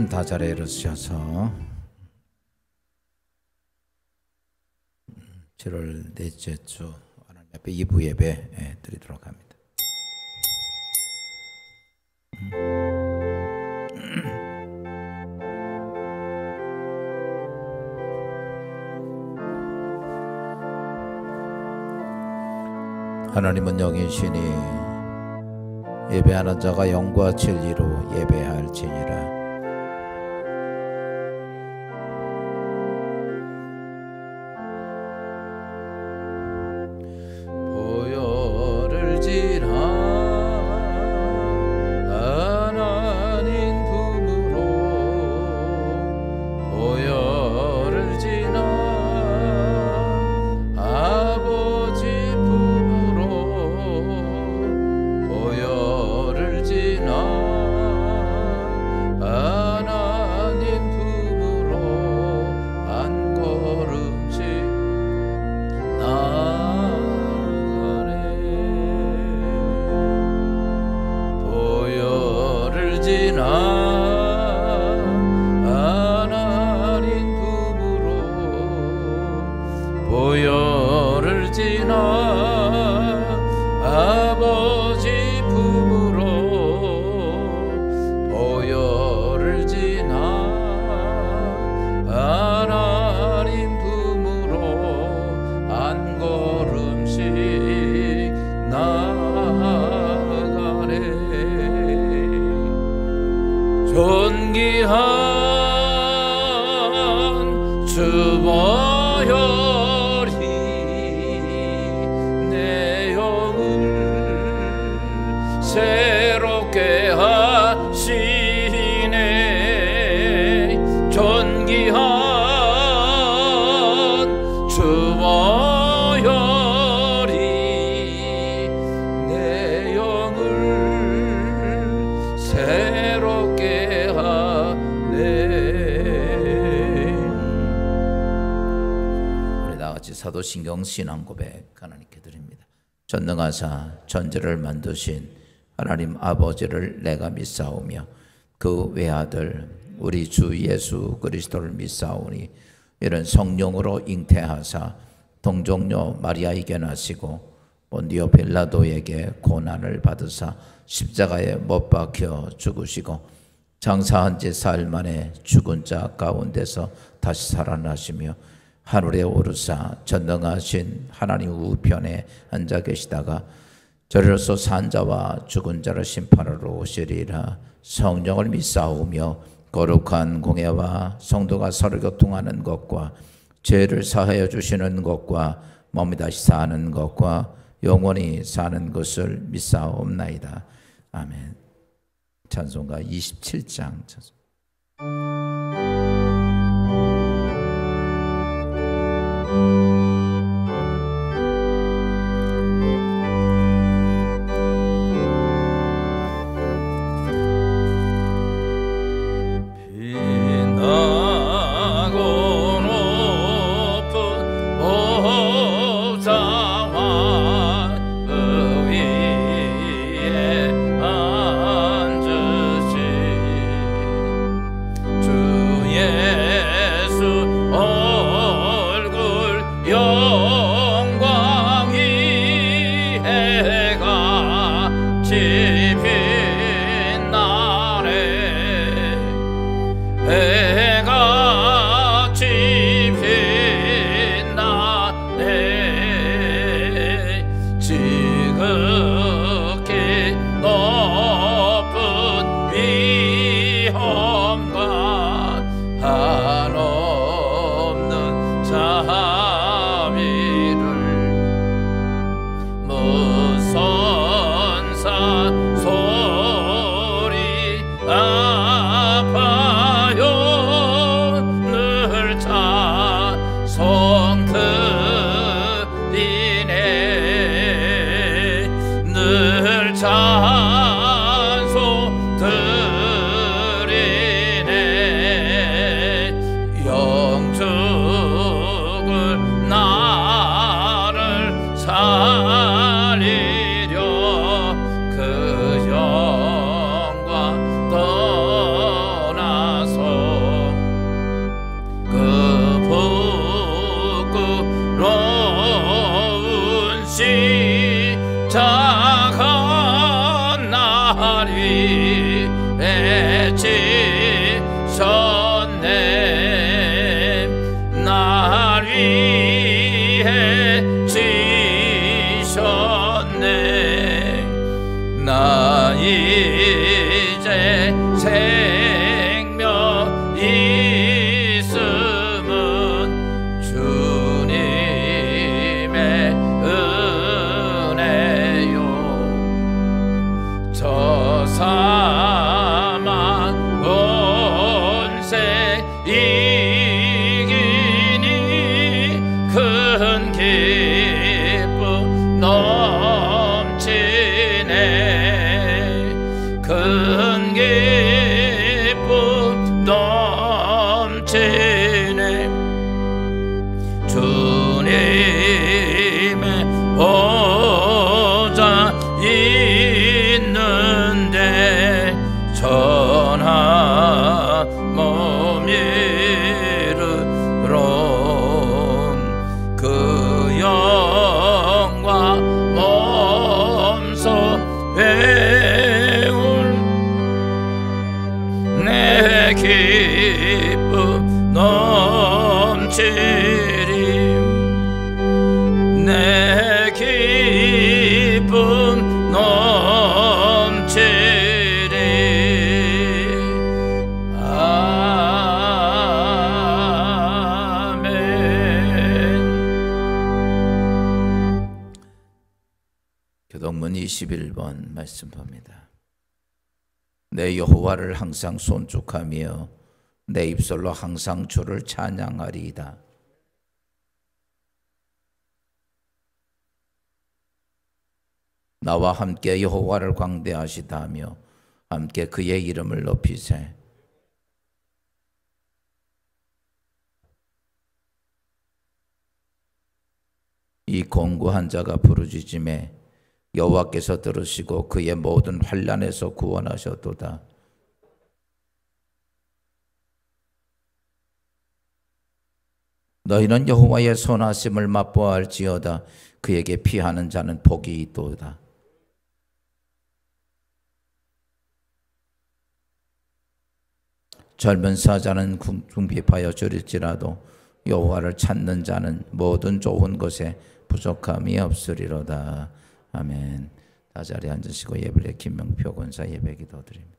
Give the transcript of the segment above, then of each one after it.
다 자리에 일어서셔서 7월 넷째 주 하나님 앞에 2부 예배 드리도록 합니다. 하나님은 영이시니 예배하는 자가 영과 진리로 예배할지니라. 보혈을 지나 하나님 품으로 보혈을 지나 아버지 품으로 보혈을 지나 하나님 품으로 한 걸음씩 보혈을 지나 하나님 품으로 보혈을 지나 아버지 품으로 보혈을 지나 하나님 품으로 한 걸음씩 나아가네. 존귀한 주 보혈이 내 영을 새롭게 하시네. 존귀한 주 보혈이 내 영을 새롭게 하네. 우리 다같이 사도신경 신앙고백 하나님께 드립니다. 전능하사 천지를 만드신 하나님 아버지를 내가 믿사오며 그 외아들 우리 주 예수 그리스도를 믿사오니 이런 성령으로 잉태하사 동정녀 마리아에게 나시고 본디오 빌라도에게 고난을 받으사 십자가에 못 박혀 죽으시고 장사한 지 사흘 만에 죽은 자 가운데서 다시 살아나시며 하늘에 오르사 전능하신 하나님 우편에 앉아 계시다가 저리로서 산 자와 죽은 자를 심판하러 오시리라. 성령을 믿사오며 거룩한 공예와 성도가 서로 교통하는 것과 죄를 사하여 주시는 것과 몸이 다시 사는 것과 영원히 사는 것을 믿사옵나이다. 아멘. 찬송가 27장 찬송. 주 예수 얼굴 날 위해 지셨네 날 위해 지셨네 나 이제 생명 있음은 주님의 은혜요 저 사망 권세 이기니 큰 기쁨 넘치네 큰 기쁨 넘치네 주님의 보좌 있는데 전하 몸 이르러 그 영광 몸소 배울 내 기쁨 넘치리 내 기쁨 넘치리 아멘. 교동문 21번 말씀 봅니다. 내 여호와를 항상 손축하며 내 입술로 항상 주를 찬양하리이다. 나와 함께 여호와를 광대하시다 하며 함께 그의 이름을 높이세. 이 공고한 자가 부르짖음에 여호와께서 들으시고 그의 모든 환난에서 구원하셨도다. 너희는 여호와의 선하심을 맛보아할지어다. 그에게 피하는 자는 복이 있도다. 젊은 사자는 궁핍하여 줄일지라도 여호와를 찾는 자는 모든 좋은 것에 부족함이 없으리로다. 아멘. 다 자리에 앉으시고 예불의 김명표 권사 예배 기도 드립니다.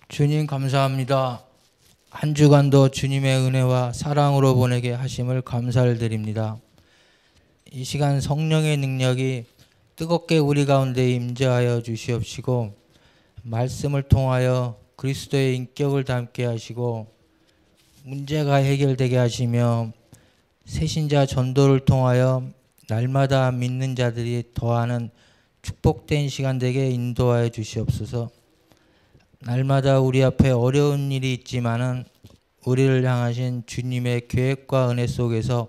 주님 감사합니다. 한 주간도 주님의 은혜와 사랑으로 보내게 하심을 감사를 드립니다. 이 시간 성령의 능력이 뜨겁게 우리 가운데 임재하여 주시옵시고 말씀을 통하여 그리스도의 인격을 담게 하시고 문제가 해결되게 하시며 새신자 전도를 통하여 날마다 믿는 자들이 더하는 축복된 시간 되게 인도하여 주시옵소서. 날마다 우리 앞에 어려운 일이 있지만은 우리를 향하신 주님의 계획과 은혜 속에서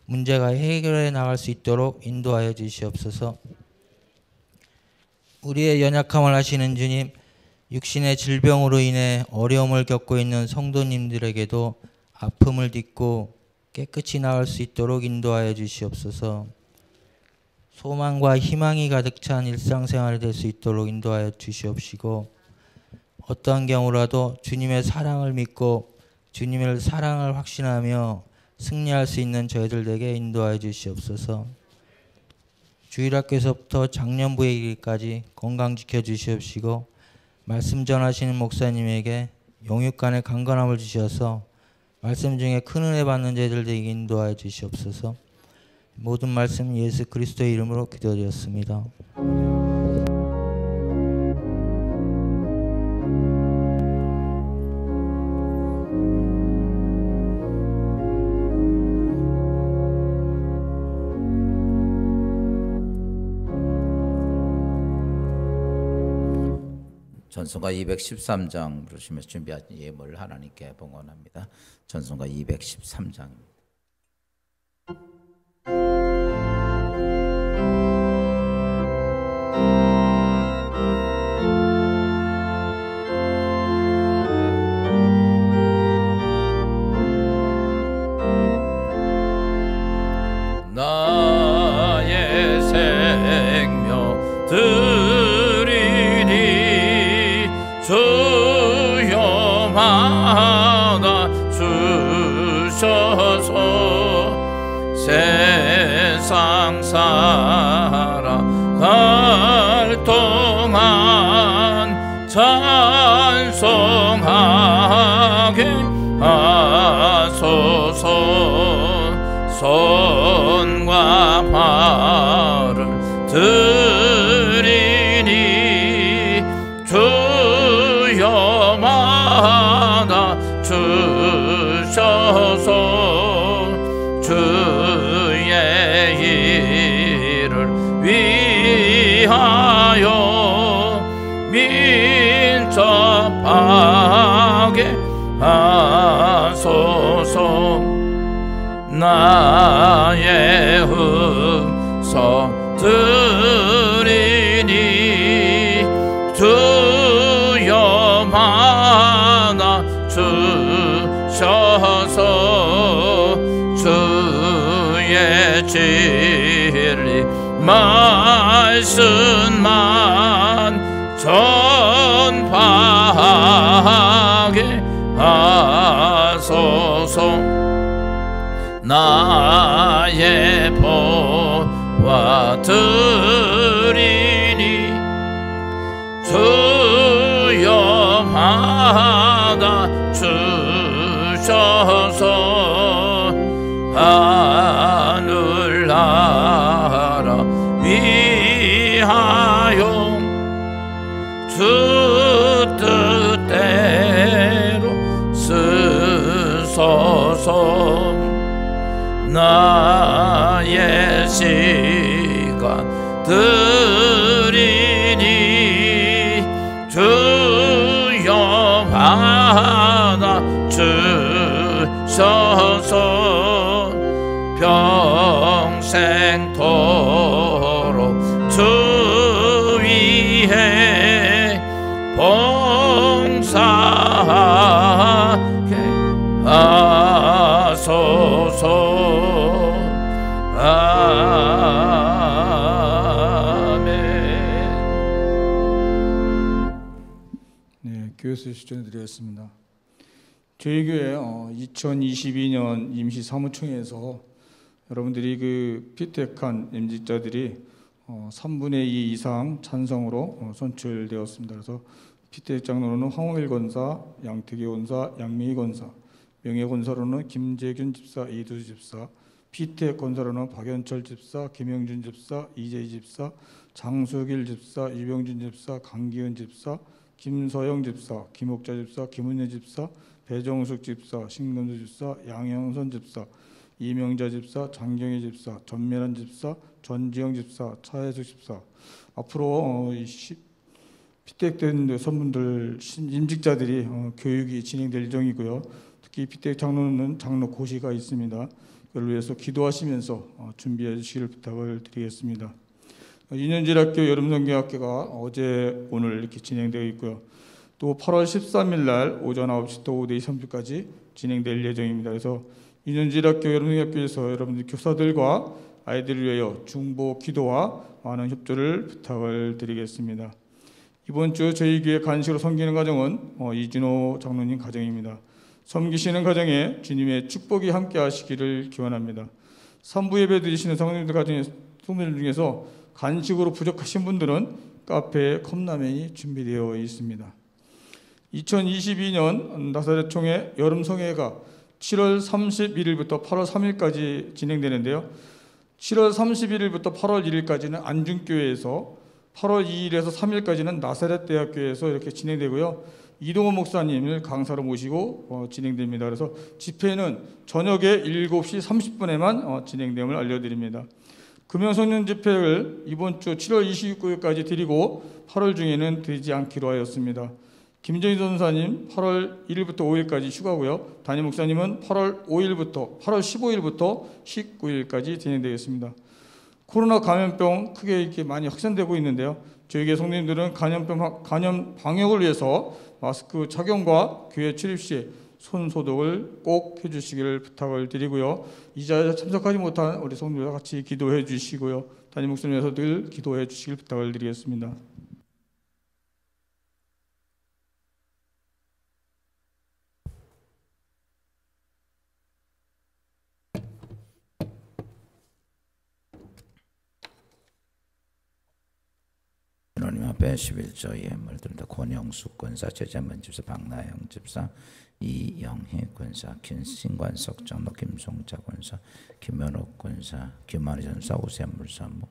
문제가 해결해 나갈 수 있도록 인도하여 주시옵소서. 우리의 연약함을 아시는 주님, 육신의 질병으로 인해 어려움을 겪고 있는 성도님들에게도 아픔을 딛고 깨끗이 나을 수 있도록 인도하여 주시옵소서. 소망과 희망이 가득 찬 일상생활이 될 수 있도록 인도하여 주시옵시고 어떠한 경우라도 주님의 사랑을 믿고 주님의 사랑을 확신하며 승리할 수 있는 저희들에게 인도하여 주시옵소서. 주일학교에서부터 작년부에 이르기까지 건강 지켜주시옵시고 말씀 전하시는 목사님에게 영육간의 강건함을 주셔서 말씀 중에 큰 은혜 받는 저희들에게 인도하여 주시옵소서. 모든 말씀 예수 그리스도의 이름으로 기도드렸습니다. 전송가 213장 부르시면서 준비하신 예물을 하나님께 봉헌합니다. 전송가 213장입니다. 하소서. 손과 발을 드리니 주여 받아 주셔서 주의 일을 위하여 민첩하게 하소서. 나의 흠서 드리니 주여 받아 주셔서 주의 진리 말씀만 전파하게 하소서. 나의 보화 드리니 주여 받아 주셔서 하늘나라 위하여 주 뜻대로 쓰소서. 나의 시간 드리니 주여 받아 주셔서 평생토록 주 위에 봉사하게 하소서. 네, 교회에서 추천드리겠습니다. 저희 교회 2022년 임시 사무총회에서 여러분들이 그 피택한 임직자들이 3분의 2 이상 찬성으로 선출되었습니다. 그래서 피택 장로는 황홍일 권사, 양태기 권사, 양미희 권사, 명예 권사로는 김재균 집사, 이두수 집사, 피택 권사로는 박연철 집사, 김영준 집사, 이재희 집사, 장수길 집사, 유병준 집사, 강기은 집사, 김서영 집사, 김옥자 집사, 김은혜 집사, 배정숙 집사, 신금수 집사, 양영선 집사, 이명자 집사, 장경희 집사, 전면한 집사, 전지영 집사, 차혜숙 집사. 앞으로 피택된 선분들 임직자들이 교육이 진행될 예정이고요. 특히 피택 장로는 장로 고시가 있습니다. 그걸 위해서 기도하시면서 준비해 주시기를 부탁을 드리겠습니다. 윤현질학교 여름성경학교가 어제 오늘 이렇게 진행되어 있고요. 또 8월 13일 날 오전 9시부터 오후 4시 30분까지 진행될 예정입니다. 그래서 윤현질학교 여름성경학교에서 여러분들 교사들과 아이들을 위하여 중보 기도와 많은 협조를 부탁을 드리겠습니다. 이번 주 저희 교회 간식으로 섬기는 가정은 이진호 장로님 가정입니다. 섬기시는 가정에 주님의 축복이 함께 하시기를 기원합니다. 3부 예배 드리시는 성도님들 가정의 성도들 중에서 간식으로 부족하신 분들은 카페에 컵라면이 준비되어 있습니다. 2022년 나사렛 총회 여름 성회가 7월 31일부터 8월 3일까지 진행되는데요. 7월 31일부터 8월 1일까지는 안중교회에서, 8월 2일에서 3일까지는 나사렛 대학교에서 이렇게 진행되고요. 이동호 목사님을 강사로 모시고 진행됩니다. 그래서 집회는 저녁에 7시 30분에만 진행됨을 알려드립니다. 금연성년 집회를 이번 주 7월 29일까지 드리고 8월 중에는 되지 않기로 하였습니다. 김정희 전사님 8월 1일부터 5일까지 휴가고요. 담임 목사님은 8월 15일부터 19일까지 진행되겠습니다. 코로나 감염병 크게 이렇게 많이 확산되고 있는데요. 저희 교회 성도님들은 감염 방역을 위해서 마스크 착용과 교회 출입 시 손 소독을 꼭 해주시기를 부탁을 드리고요. 이 자리에 참석하지 못한 우리 성도들과 같이 기도해 주시고요. 담임 목사님께서 늘 기도해 주시길 부탁을 드리겠습니다. 하나님 하나님 앞에 11조 예물 드립니다. 권영숙 권사, 최재문 집사, 박나영 집사, 이영희 권사, 신관석 장로, 김송자 권사, 김현옥 권사, 김한희 전사, 오세물 사모,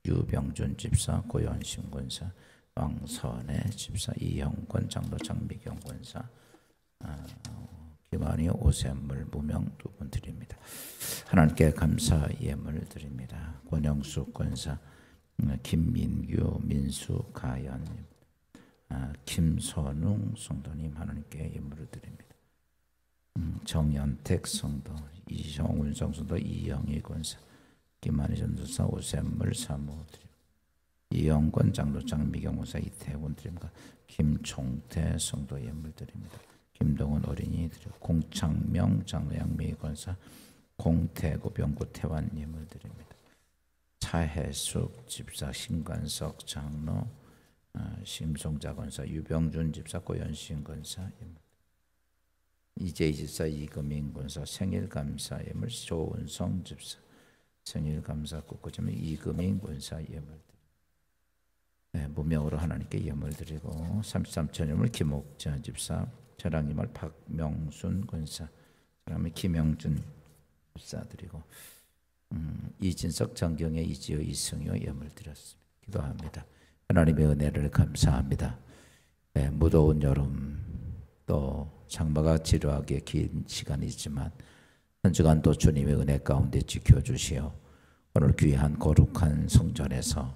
유병준 집사, 고현심 권사, 왕선혜 집사, 이형권 장로, 장미경 권사, 김한희, 오세물, 무명 두 분 드립니다. 하나님께 감사 예물 드립니다. 권영숙 권사, 김민규, 민수, 가연님, 김선웅 성도님 하나님께 예물을 드립니다. 정연택 성도, 이정훈 성도, 이영희 권사, 김한희 전도사, 오샘물 사모 드립니다. 이영권 장로, 장미경 권사, 이태원 드립니다. 김총태 성도 예물 드립니다. 김동원 어린이 드립니다. 공창명 장로, 양미 권사, 공태구 병구 태환 예물 드립니다. 차혜숙 집사, 신관석 장로, 심송자 권사, 유병준 집사, 고현신 권사, 이재희 집사, 이금인 권사, 생일 감사 예물, 조은성 집사, 생일 감사 꽃꽂이면 이금인 권사 예물. 네, 무명으로 하나님께 예물 드리고 33천 예물 김옥자 집사, 저랑이말 박명순 권사, 그다음에 김영준 집사 드리고. 이진석, 정경의, 이지호, 이승효 예물 드렸습니다. 기도합니다. 하나님의 은혜를 감사합니다. 네, 무더운 여름 또 장마가 지루하게 긴 시간이지만 한 주간 또 주님의 은혜 가운데 지켜주시어 오늘 귀한 거룩한 성전에서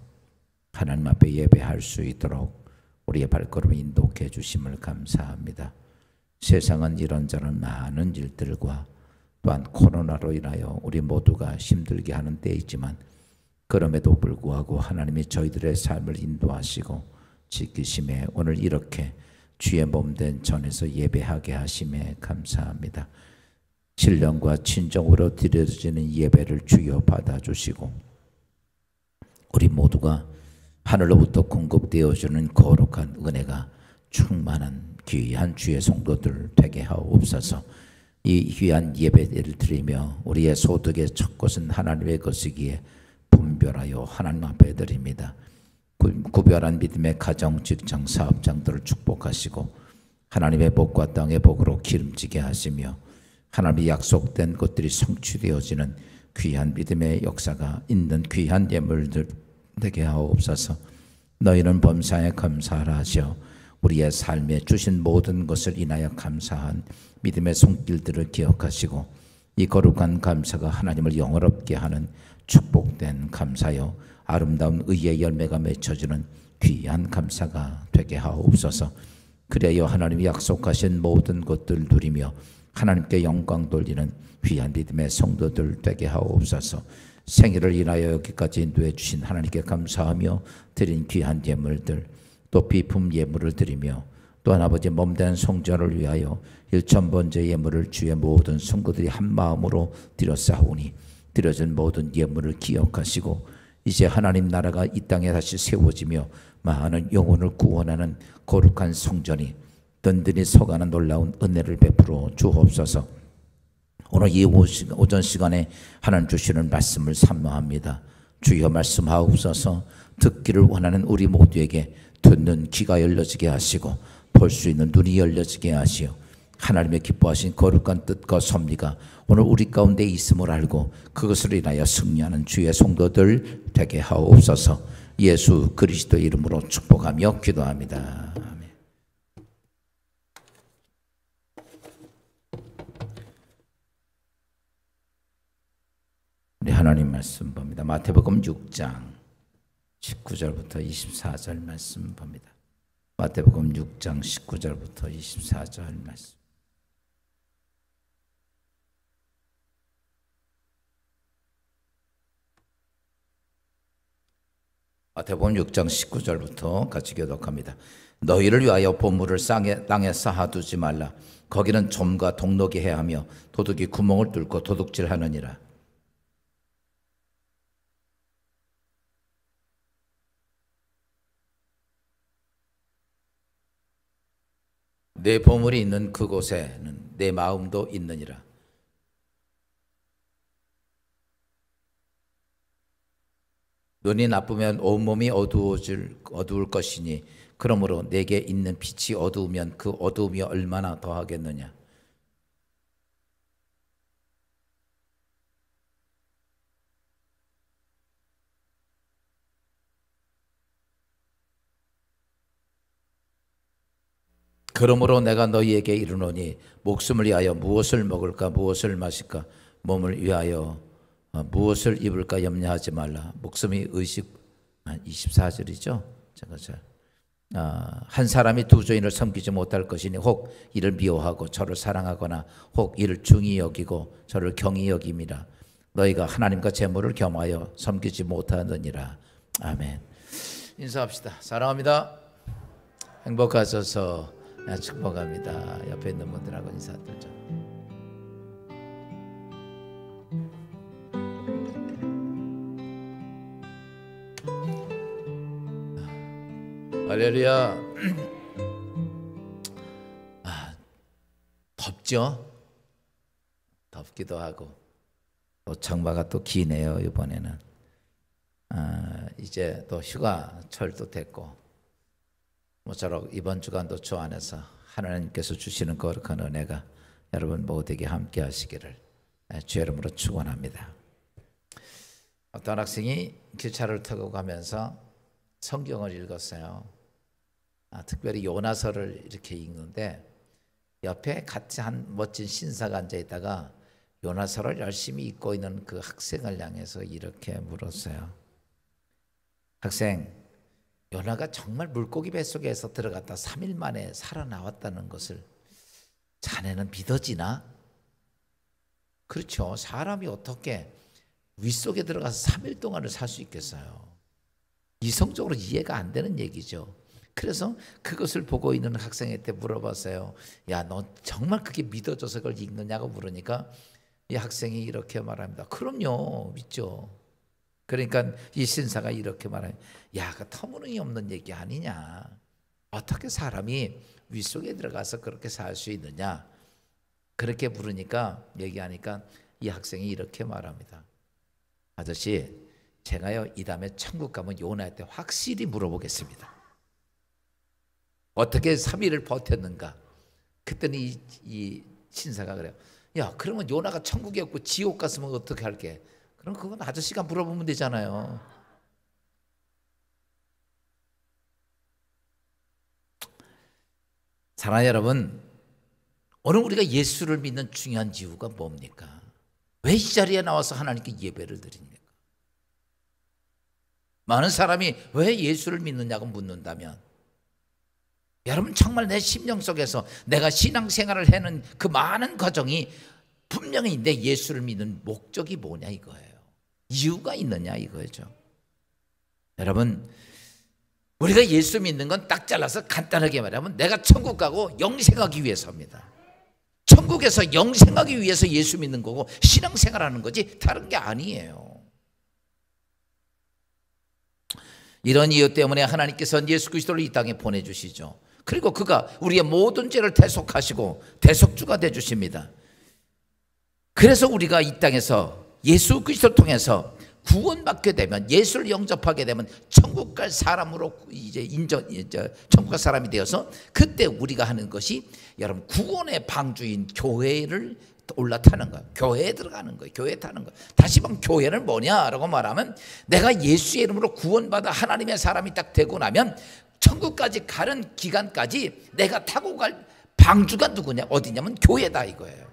하나님 앞에 예배할 수 있도록 우리의 발걸음을 인도해 주심을 감사합니다. 세상은 이런저런 많은 일들과 또한 코로나로 인하여 우리 모두가 힘들게 하는 때이지만 그럼에도 불구하고 하나님이 저희들의 삶을 인도하시고 지키심에 오늘 이렇게 주의 몸된 전에서 예배하게 하심에 감사합니다. 신령과 친정으로 드려지는 예배를 주여 받아주시고 우리 모두가 하늘로부터 공급되어주는 거룩한 은혜가 충만한 귀한 주의 성도들 되게 하옵소서. 이 귀한 예배를 드리며 우리의 소득의 첫 것은 하나님의 것이기에 분별하여 하나님 앞에 드립니다. 구별한 믿음의 가정, 직장, 사업장들을 축복하시고 하나님의 복과 땅의 복으로 기름지게 하시며 하나님이 약속된 것들이 성취되어지는 귀한 믿음의 역사가 있는 귀한 예물들 되게 하옵소서. 너희는 범사에 감사하라 하시어 우리의 삶에 주신 모든 것을 인하여 감사한 믿음의 손길들을 기억하시고 이 거룩한 감사가 하나님을 영화롭게 하는 축복된 감사요 아름다운 의의 열매가 맺혀지는 귀한 감사가 되게 하옵소서. 그래야 하나님이 약속하신 모든 것들 누리며 하나님께 영광 돌리는 귀한 믿음의 성도들 되게 하옵소서. 생일을 인하여 여기까지 인도해 주신 하나님께 감사하며 드린 귀한 예물들 또 비품 예물을 드리며 또한 아버지 몸된 성전을 위하여 1,000번째 예물을 주의 모든 성도들이 한 마음으로 드렸사오니 드려진 모든 예물을 기억하시고 이제 하나님 나라가 이 땅에 다시 세워지며 많은 영혼을 구원하는 거룩한 성전이 든든히 서가는 놀라운 은혜를 베풀어 주옵소서. 오늘 이 오전 시간에 하나님 주시는 말씀을 사모합니다. 주여 말씀하옵소서. 듣기를 원하는 우리 모두에게 듣는 귀가 열려지게 하시고 볼 수 있는 눈이 열려지게 하시어 하나님의 기뻐하신 거룩한 뜻과 섭리가 오늘 우리 가운데 있음을 알고 그것을 인하여 승리하는 주의 성도들 되게 하옵소서. 예수 그리스도 이름으로 축복하며 기도합니다. 아멘. 우리 하나님 말씀 봅니다. 마태복음 6장 19절부터 24절 말씀 봅니다. 마태복음 6장 19절부터 24절 말씀. 마태복음 6장 19절부터 같이 교독합니다. 너희를 위하여 보물을 땅에 쌓아두지 말라. 거기는 좀과 동록이 해하며 도둑이 구멍을 뚫고 도둑질하느니라. 내 보물이 있는 그곳에는 내 마음도 있느니라. 눈이 나쁘면 온몸이 어두울 것이니 그러므로 내게 있는 빛이 어두우면 그 어두움이 얼마나 더하겠느냐. 그러므로 내가 너희에게 이르노니 목숨을 위하여 무엇을 먹을까 무엇을 마실까 몸을 위하여 무엇을 입을까 염려하지 말라. 목숨이 의식 24절이죠. 한 사람이 두 주인을 섬기지 못할 것이니 혹 이를 미워하고 저를 사랑하거나 혹 이를 중히 여기고 저를 경히 여김이라. 너희가 하나님과 재물을 겸하여 섬기지 못하느니라. 아멘. 인사합시다. 사랑합니다. 행복하셔서 축복합니다. 옆에 있는 분들하고 인사드리죠. 할렐루야. 덥죠? 덥기도 하고 또 장마가 또 기네요. 이번에는 이제 또 휴가철도 됐고 모쪼록 이번 주간도 주 안에서 하나님께서 주시는 거룩한 은혜가 여러분 모두에게 함께 하시기를 주의 이름으로 축원합니다. 어떤 학생이 기차를 타고 가면서 성경을 읽었어요. 특별히 요나서를 이렇게 읽는데 옆에 같이 한 멋진 신사가 앉아 있다가 요나서를 열심히 읽고 있는 그 학생을 향해서 이렇게 물었어요. 학생, 요나가 정말 물고기 뱃속에서 들어갔다 3일 만에 살아나왔다는 것을 자네는 믿어지나? 그렇죠. 사람이 어떻게 윗속에 들어가서 3일 동안을 살 수 있겠어요? 이성적으로 이해가 안 되는 얘기죠. 그래서 그것을 보고 있는 학생한테 물어봤어요. 야, 너 정말 그게 믿어져서 그걸 읽느냐고 물으니까 이 학생이 이렇게 말합니다. 그럼요, 믿죠. 그러니까 이 신사가 이렇게 말해요. 야, 그 터무니없는 얘기 아니냐. 어떻게 사람이 윗속에 들어가서 그렇게 살 수 있느냐. 그렇게 물으니까 얘기하니까 이 학생이 이렇게 말합니다. 아저씨, 제가요 이 다음에 천국 가면 요나한테 확실히 물어보겠습니다. 어떻게 3일을 버텼는가. 그랬더니 이 신사가 그래요. 야, 그러면 요나가 천국에 없고 지옥 갔으면 어떻게 할게. 그럼 그건 아저씨가 물어보면 되잖아요. 사랑하는 여러분, 오늘 우리가 예수를 믿는 중요한 이유가 뭡니까? 왜 이 자리에 나와서 하나님께 예배를 드립니까? 많은 사람이 왜 예수를 믿느냐고 묻는다면, 여러분 정말 내 심령 속에서 내가 신앙생활을 하는 그 많은 과정이 분명히 내 예수를 믿는 목적이 뭐냐 이거예요. 이유가 있느냐 이거죠. 여러분, 우리가 예수 믿는 건 딱 잘라서 간단하게 말하면 내가 천국 가고 영생하기 위해서입니다. 천국에서 영생하기 위해서 예수 믿는 거고 신앙생활하는 거지 다른 게 아니에요. 이런 이유 때문에 하나님께서는 예수 그리스도를 이 땅에 보내주시죠. 그리고 그가 우리의 모든 죄를 대속하시고 대속주가 되주십니다. 그래서 우리가 이 땅에서 예수 그리스도를 통해서 구원받게 되면, 예수를 영접하게 되면 천국 갈 사람으로 이제 천국 갈 사람이 되어서 그때 우리가 하는 것이 여러분 구원의 방주인 교회를 올라타는 거예요. 교회에 들어가는 거예요. 교회에 타는 거예요. 다시 말하면 교회는 뭐냐라고 말하면 내가 예수의 이름으로 구원받아 하나님의 사람이 딱 되고 나면 천국까지 가는 기간까지 내가 타고 갈 방주가 누구냐? 어디냐면 교회다 이거예요.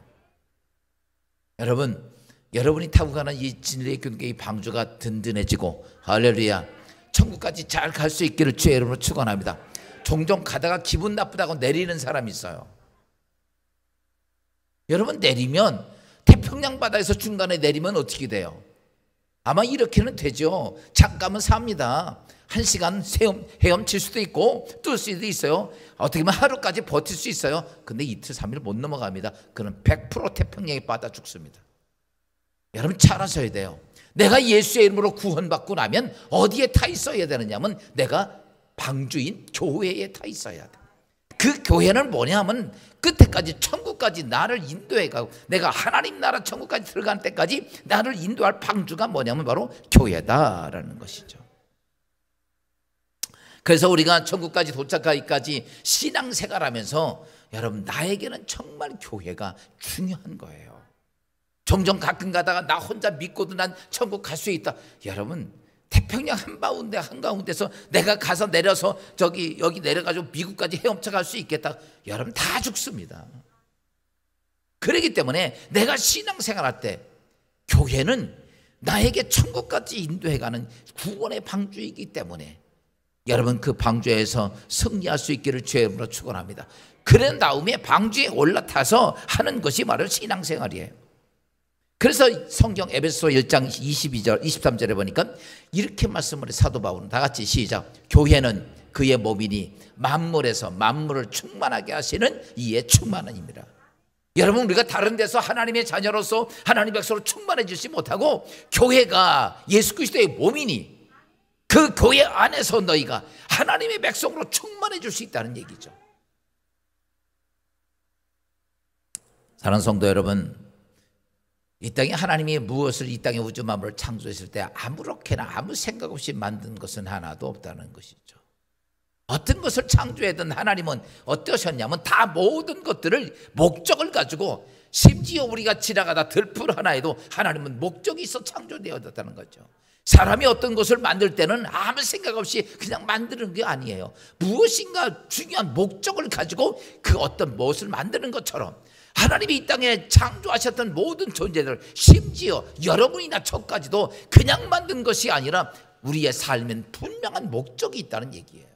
여러분, 여러분이 타고 가는 이 진리의 교회의 방주가 든든해지고 할렐루야 천국까지 잘 갈 수 있기를 주의 이름으로 축원합니다. 종종 가다가 기분 나쁘다고 내리는 사람이 있어요. 여러분, 내리면 태평양 바다에서 중간에 내리면 어떻게 돼요? 아마 이렇게는 되죠. 잠깐은 삽니다. 1시간 헤엄칠 수도 있고 뜰 수도 있어요. 어떻게 보면 하루까지 버틸 수 있어요. 근데 이틀 3일 못 넘어갑니다. 그럼 100% 태평양에 빠져 죽습니다. 여러분 잘 아셔야 돼요. 내가 예수의 이름으로 구원받고 나면 어디에 타 있어야 되느냐면 내가 방주인 교회에 타 있어야 돼. 그 교회는 뭐냐면 끝에까지 천국까지 나를 인도해 가고 내가 하나님 나라 천국까지 들어갈 때까지 나를 인도할 방주가 뭐냐면 바로 교회다라는 것이죠. 그래서 우리가 천국까지 도착하기까지 신앙생활하면서 여러분 나에게는 정말 교회가 중요한 거예요. 종종 가끔 가다가 나 혼자 믿고도 난 천국 갈 수 있다. 여러분 태평양 한가운데서 내가 가서 내려서 여기 내려가지고 미국까지 헤엄쳐 갈 수 있겠다. 여러분 다 죽습니다. 그렇기 때문에 내가 신앙생활할 때 교회는 나에게 천국까지 인도해가는 구원의 방주이기 때문에 여러분 그 방주에서 승리할 수 있기를 주의 이름으로 축원합니다. 그런 다음에 방주에 올라타서 하는 것이 바로 신앙생활이에요. 그래서 성경 에베소 1장 22절 23절에 보니까 이렇게 말씀을 해. 사도 바울은 다 같이 시작. 교회는 그의 몸이니 만물에서 만물을 충만하게 하시는 이의 충만함이라. 여러분 우리가 다른 데서 하나님의 자녀로서 하나님의 백성으로 충만해지지 못하고 교회가 예수 그리스도의 몸이니 그 교회 안에서 너희가 하나님의 백성으로 충만해질 수 있다는 얘기죠. 사랑하는 성도 여러분, 이 땅에 하나님이 무엇을 이 땅의 우주 만물을 창조했을 때 아무렇게나 아무 생각 없이 만든 것은 하나도 없다는 것이죠. 어떤 것을 창조하든 하나님은 어떠셨냐면 다 모든 것들을 목적을 가지고 심지어 우리가 지나가다 들풀 하나에도 하나님은 목적이 있어 창조되었다는 거죠. 사람이 어떤 것을 만들 때는 아무 생각 없이 그냥 만드는 게 아니에요. 무엇인가 중요한 목적을 가지고 그 어떤 무엇을 만드는 것처럼 하나님이 이 땅에 창조하셨던 모든 존재들 심지어 여러분이나 저까지도 그냥 만든 것이 아니라 우리의 삶엔 분명한 목적이 있다는 얘기예요.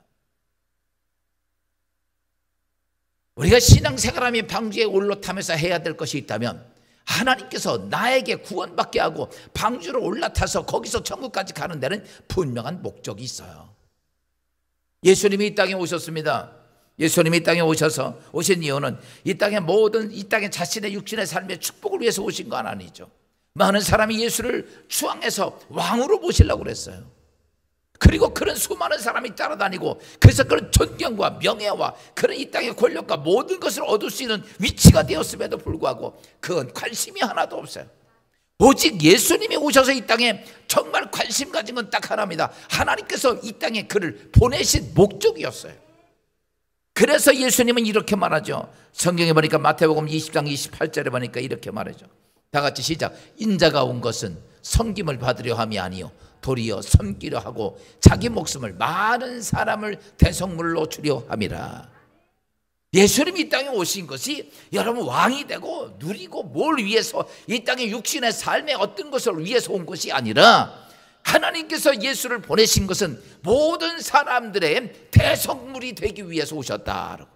우리가 신앙생활하며 방주에 올라타면서 해야 될 것이 있다면 하나님께서 나에게 구원받게 하고 방주로 올라타서 거기서 천국까지 가는 데는 분명한 목적이 있어요. 예수님이 이 땅에 오셨습니다. 예수님이 이 땅에 오신 이유는 이 땅에 자신의 육신의 삶의 축복을 위해서 오신 건 아니죠. 많은 사람이 예수를 추앙해서 왕으로 모시려고 그랬어요. 그리고 그런 수많은 사람이 따라다니고 그래서 그런 존경과 명예와 그런 이 땅의 권력과 모든 것을 얻을 수 있는 위치가 되었음에도 불구하고 그건 관심이 하나도 없어요. 오직 예수님이 오셔서 이 땅에 정말 관심 가진 건 딱 하나입니다. 하나님께서 이 땅에 그를 보내신 목적이었어요. 그래서 예수님은 이렇게 말하죠. 성경에 보니까 마태복음 20장 28절에 보니까 이렇게 말하죠. 다 같이 시작. 인자가 온 것은 섬김을 받으려 함이 아니요 도리어 섬기려 하고 자기 목숨을 많은 사람을 대속물로 주려 함이라. 예수님이 이 땅에 오신 것이 여러분 왕이 되고 누리고 뭘 위해서 이 땅의 육신의 삶의 어떤 것을 위해서 온 것이 아니라 하나님께서 예수를 보내신 것은 모든 사람들의 대속물이 되기 위해서 오셨다.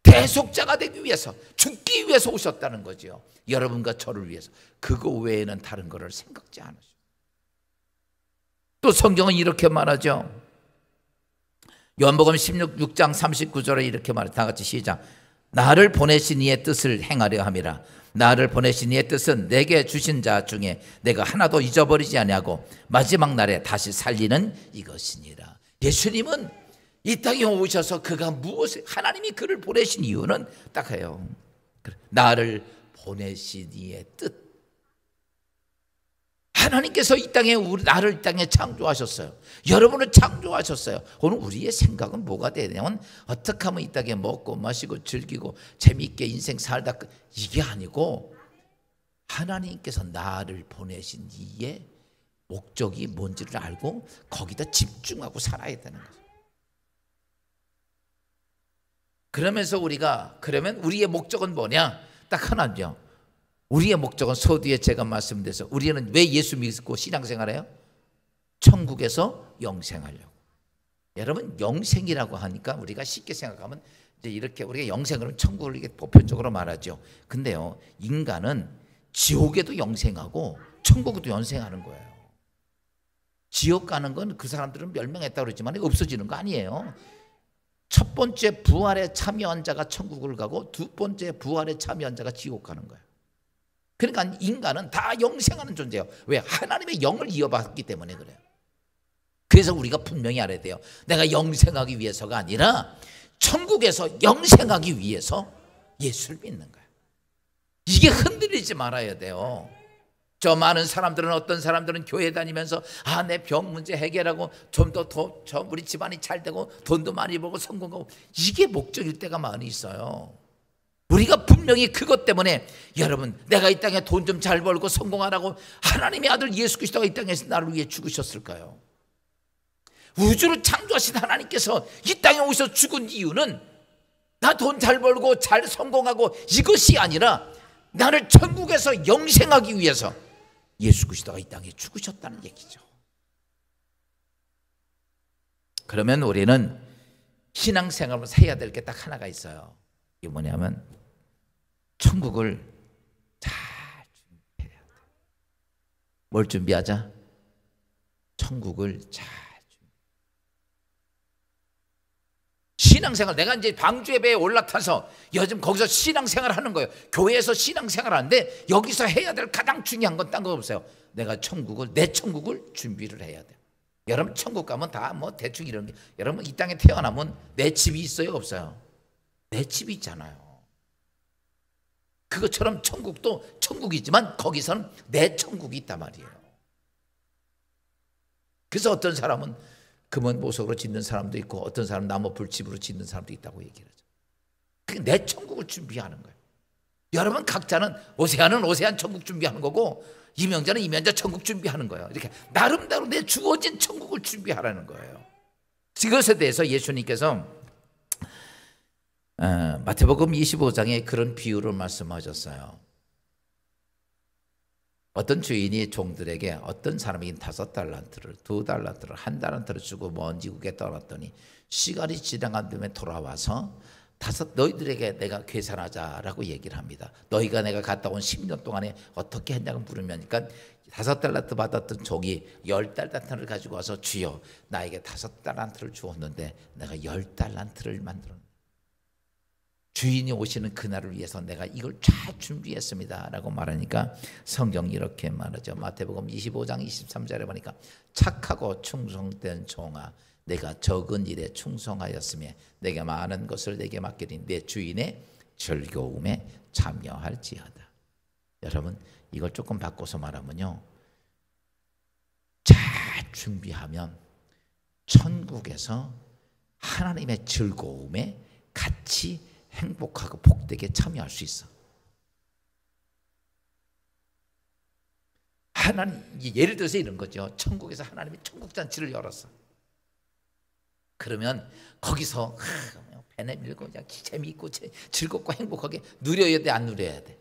대속자가 되기 위해서 죽기 위해서 오셨다는 거죠. 여러분과 저를 위해서. 그거 외에는 다른 것을 생각지 않으셔. 또 성경은 이렇게 말하죠. 요한복음 16장 39절에 이렇게 말해. 다 같이 시작. 나를 보내신 이의 뜻을 행하려 함이라. 나를 보내신 이의 뜻은 내게 주신 자 중에 내가 하나도 잊어버리지 아니하고 마지막 날에 다시 살리는 이것이니라. 예수님은 이 땅에 오셔서 그가 무엇을 하나님이 그를 보내신 이유는 딱 해요. 나를 보내신 이의 뜻. 하나님께서 이 땅에 나를 이 땅에 창조하셨어요. 여러분을 창조하셨어요. 오늘 우리의 생각은 뭐가 되냐면 어떻게 하면 이 땅에 먹고 마시고 즐기고 재미있게 인생 살다 이게 아니고 하나님께서 나를 보내신 이의 목적이 뭔지를 알고 거기다 집중하고 살아야 되는 거죠. 그러면 우리의 목적은 뭐냐? 딱 하나죠. 우리의 목적은 서두에 제가 말씀드려서 우리는 왜 예수 믿고 신앙생활해요? 천국에서 영생하려고. 여러분 영생이라고 하니까 우리가 쉽게 생각하면 이제 이렇게 우리가 영생을 천국을 이렇게 보편적으로 말하죠. 근데요 인간은 지옥에도 영생하고 천국에도 영생하는 거예요. 지옥 가는 건 그 사람들은 멸망했다고 그러지만 없어지는 거 아니에요. 첫 번째 부활에 참여한 자가 천국을 가고 두 번째 부활에 참여한 자가 지옥 가는 거예요. 그러니까 인간은 다 영생하는 존재예요. 왜? 하나님의 영을 이어받기 때문에 그래요. 그래서 우리가 분명히 알아야 돼요. 내가 영생하기 위해서가 아니라 천국에서 영생하기 위해서 예수를 믿는 거예요. 이게 흔들리지 말아야 돼요. 저 많은 사람들은, 어떤 사람들은 교회 다니면서 내 병 문제 해결하고 좀 더 우리 집안이 잘 되고 돈도 많이 벌고 성공하고, 이게 목적일 때가 많이 있어요. 우리가 분명히 그것 때문에, 여러분, 내가 이 땅에 돈 좀 잘 벌고 성공하라고 하나님의 아들 예수 그리스도가 이 땅에서 나를 위해 죽으셨을까요? 우주를 창조하신 하나님께서 이 땅에 오셔서 죽은 이유는 나 돈 잘 벌고 잘 성공하고 이것이 아니라 나를 천국에서 영생하기 위해서 예수 그리스도가 이 땅에 죽으셨다는 얘기죠. 그러면 우리는 신앙생활을 해야 될 게 딱 하나가 있어요. 이게 뭐냐면 천국을 잘 준비해야 돼. 뭘 준비하자? 천국을 잘 준비. 신앙생활, 내가 이제 방주예배에 올라타서 요즘 거기서 신앙생활 하는 거예요. 교회에서 신앙생활 하는데 여기서 해야 될 가장 중요한 건 딴 거 없어요. 내가 내 천국을 준비를 해야 돼. 여러분 천국 가면 다 뭐 대충 이런 게, 여러분 이 땅에 태어나면 내 집이 있어요, 없어요? 내 집이 있잖아요. 그것처럼 천국도 천국이지만 거기서는 내 천국이 있단 말이에요. 그래서 어떤 사람은 금은 보석으로 짓는 사람도 있고 어떤 사람은 나무 불집으로 짓는 사람도 있다고 얘기를 하죠. 그게 내 천국을 준비하는 거예요. 여러분 각자는 오세아는 오세안 천국 준비하는 거고 이명자는 이명자 천국 준비하는 거예요. 이렇게 나름대로 내 주어진 천국을 준비하라는 거예요. 이것에 대해서 예수님께서 마태복음 25장에 그런 비유를 말씀하셨어요. 어떤 주인이 종들에게 어떤 사람에게 5달란트를 2달란트를 1달란트를 주고 먼 지국에 떠났더니 시간이 지나간 다음에 돌아와서 너희들에게 내가 계산하자라고 얘기를 합니다. 너희가 내가 갔다 온 10년 동안에 어떻게 했냐고 물으면, 그러니까 5달란트 받았던 종이 10달란트를 가지고 와서 주여 나에게 5달란트를 주었는데 내가 10달란트를 만들었는데 주인이 오시는 그날을 위해서 내가 이걸 잘 준비했습니다 라고 말하니까 성경이 이렇게 말하죠. 마태복음 25장 23절에 보니까 착하고 충성된 종아, 내가 적은 일에 충성하였으며 내가 많은 것을 내게 맡기니 내 주인의 즐거움에 참여할지어다. 여러분 이걸 조금 바꿔서 말하면요, 잘 준비하면 천국에서 하나님의 즐거움에 같이 행복하고 복되게 참여할 수 있어. 예를 들어서 이런 거죠. 천국에서 하나님이 천국잔치를 열었어. 그러면 거기서 배 내밀고 그냥 재미있고 즐겁고 행복하게 누려야 돼, 안 누려야 돼?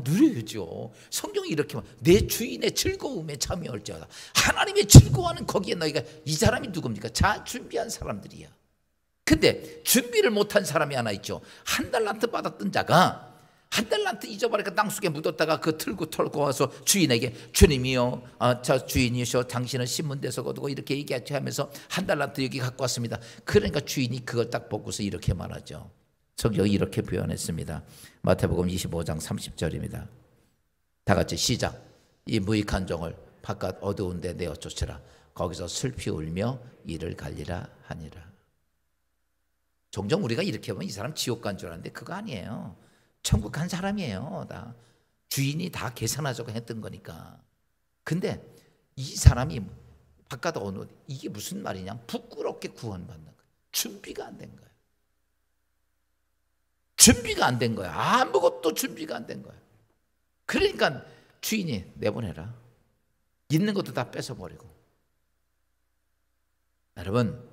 누려야죠. 성경이 이렇게 말, 내 주인의 즐거움에 참여할지어다. 하나님의 즐거워하는 거기에 너희가, 이 사람이 누굽니까? 잘 준비한 사람들이야. 근데 준비를 못한 사람이 하나 있죠. 1달란트 받았던 자가 1달란트 잊어버리니까 땅속에 묻었다가 그 틀고 털고 와서 주인에게 주님이요, 저 주인이셔, 당신은 신문대서 거두고 이렇게 얘기하면서 1달란트 여기 갖고 왔습니다. 그러니까 주인이 그걸 딱 보고서 이렇게 말하죠. 성경이 이렇게 표현했습니다. 마태복음 25장 30절입니다. 다 같이 시작. 이 무익한 종을 바깥 어두운 데 내어 쫓으라. 거기서 슬피 울며 이를 갈리라 하니라. 종종 우리가 이렇게 보면 이 사람 지옥 간 줄 알았는데 그거 아니에요. 천국 간 사람이에요. 다 주인이 다 계산하자고 했던 거니까. 근데 이 사람이 바깥 어느, 이게 무슨 말이냐, 부끄럽게 구원받는 거예요. 준비가 안 된 거예요. 준비가 안 된 거예요. 아무것도 준비가 안 된 거예요. 그러니까 주인이 내보내라. 있는 것도 다 뺏어버리고. 여러분,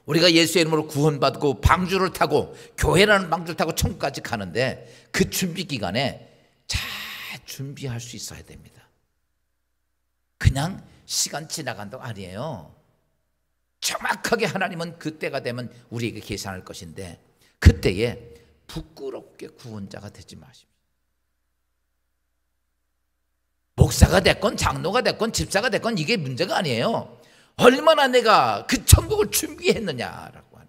우리가 예수의 이름으로 구원받고 방주를 타고, 교회라는 방주를 타고 천국까지 가는데 그 준비 기간에 잘 준비할 수 있어야 됩니다. 그냥 시간 지나간다고 아니에요. 정확하게 하나님은 그때가 되면 우리에게 계산할 것인데 그때에 부끄럽게 구원자가 되지 마십시오. 목사가 됐건 장로가 됐건 집사가 됐건 이게 문제가 아니에요. 얼마나 내가 그 천국을 준비했느냐라고 하는 거예요.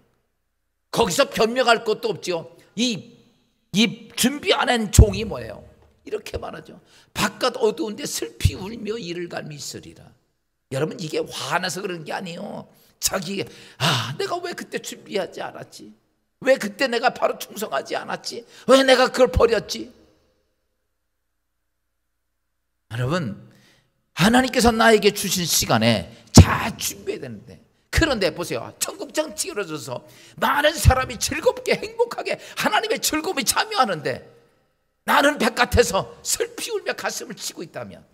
거기서 변명할 것도 없죠. 이 준비 안 한 종이 뭐예요? 이렇게 말하죠. 바깥 어두운데 슬피 울며 이를 갈미 있으리라. 여러분 이게 화나서 그런 게 아니에요. 자기 내가 왜 그때 준비하지 않았지? 왜 그때 내가 바로 충성하지 않았지? 왜 내가 그걸 버렸지? 여러분, 하나님께서 나에게 주신 시간에 잘 준비해야 되는데, 그런데 보세요, 청국장 찌그러져서 많은 사람이 즐겁게 행복하게 하나님의 즐거움에 참여하는데 나는 바깥에서 슬피 울며 가슴을 치고 있다면,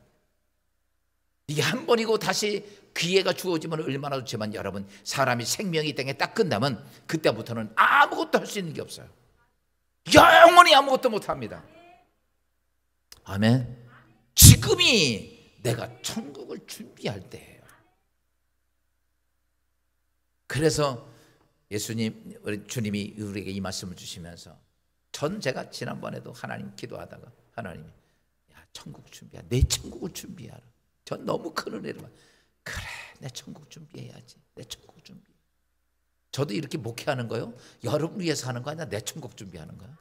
이게 한 번이고 다시 기회가 주어지면 얼마나 좋지만, 여러분, 사람이 생명이 땅에 딱 끝나면 그때부터는 아무것도 할 수 있는 게 없어요. 영원히 아무것도 못합니다. 아멘. 지금이 내가 천국을 준비할 때예요. 그래서 예수님, 우리 주님이 우리에게 이 말씀을 주시면서, 제가 지난번에도 하나님 기도하다가 하나님이 천국 준비하라, 내 천국을 준비하라. 전 너무 큰 은혜를 받. 그래, 내 천국 준비해야지. 내 천국 준비. 저도 이렇게 목회하는 거요, 여러분 위해서 하는 거 아니야. 내 천국 준비하는 거야.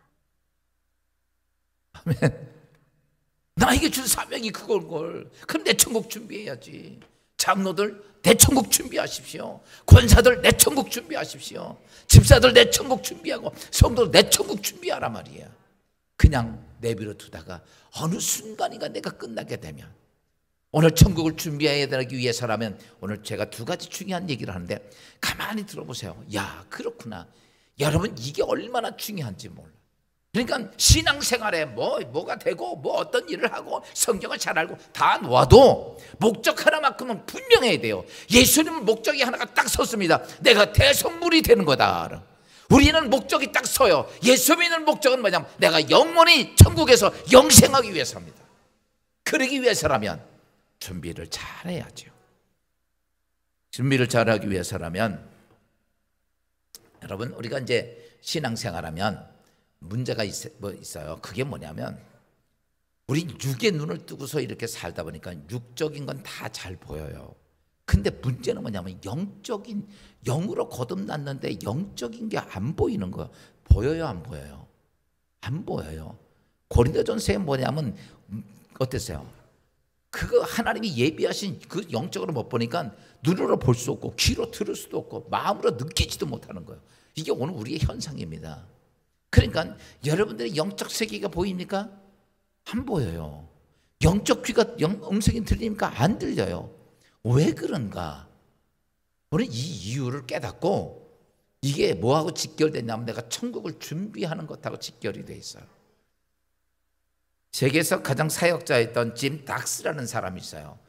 아멘. 나에게 준 사명이 그걸. 그럼 내 천국 준비해야지. 장로들 내 천국 준비하십시오. 권사들 내 천국 준비하십시오. 집사들 내 천국 준비하고, 성도들 내 천국 준비하란 말이에요. 그냥 내버려 두다가 어느 순간인가 내가 끝나게 되면, 오늘 천국을 준비해야 되기 위해서라면, 오늘 제가 두 가지 중요한 얘기를 하는데 가만히 들어보세요. 야, 그렇구나. 여러분, 이게 얼마나 중요한지 몰라. 그러니까 신앙생활에 뭐가 되고 어떤 일을 하고 성경을 잘 알고 다 놓아도 목적 하나만큼은 분명해야 돼요. 예수님은 목적이 하나가 딱 섰습니다. 내가 대성물이 되는 거다. 우리는 목적이 딱 서요. 예수 믿는 목적은 뭐냐면 내가 영원히 천국에서 영생하기 위해서입니다. 그러기 위해서라면 준비를 잘해야죠. 준비를 잘하기 위해서라면, 여러분, 우리가 이제 신앙생활하면 문제가 있어요. 그게 뭐냐면, 우리 육의 눈을 뜨고서 이렇게 살다 보니까 육적인 건 다 잘 보여요. 근데 문제는 뭐냐면 영으로 거듭났는데 영적인 게 안 보이는 거예요. 보여요, 안 보여요? 안 보여요. 고린도전서에 뭐냐면 어땠어요? 그거 하나님이 예비하신 그 영적으로 못 보니까 눈으로 볼 수 없고 귀로 들을 수도 없고 마음으로 느끼지도 못하는 거예요. 이게 오늘 우리의 현상입니다. 그러니까 여러분들의 영적 세계가 보입니까? 안 보여요. 영적 귀가 음성이 들립니까? 안 들려요. 왜 그런가? 우리는 이 이유를 깨닫고, 이게 뭐하고 직결되냐면 내가 천국을 준비하는 것하고 직결이 돼 있어요. 세계에서 가장 사역자였던 짐 닥스라는 사람이 있어요.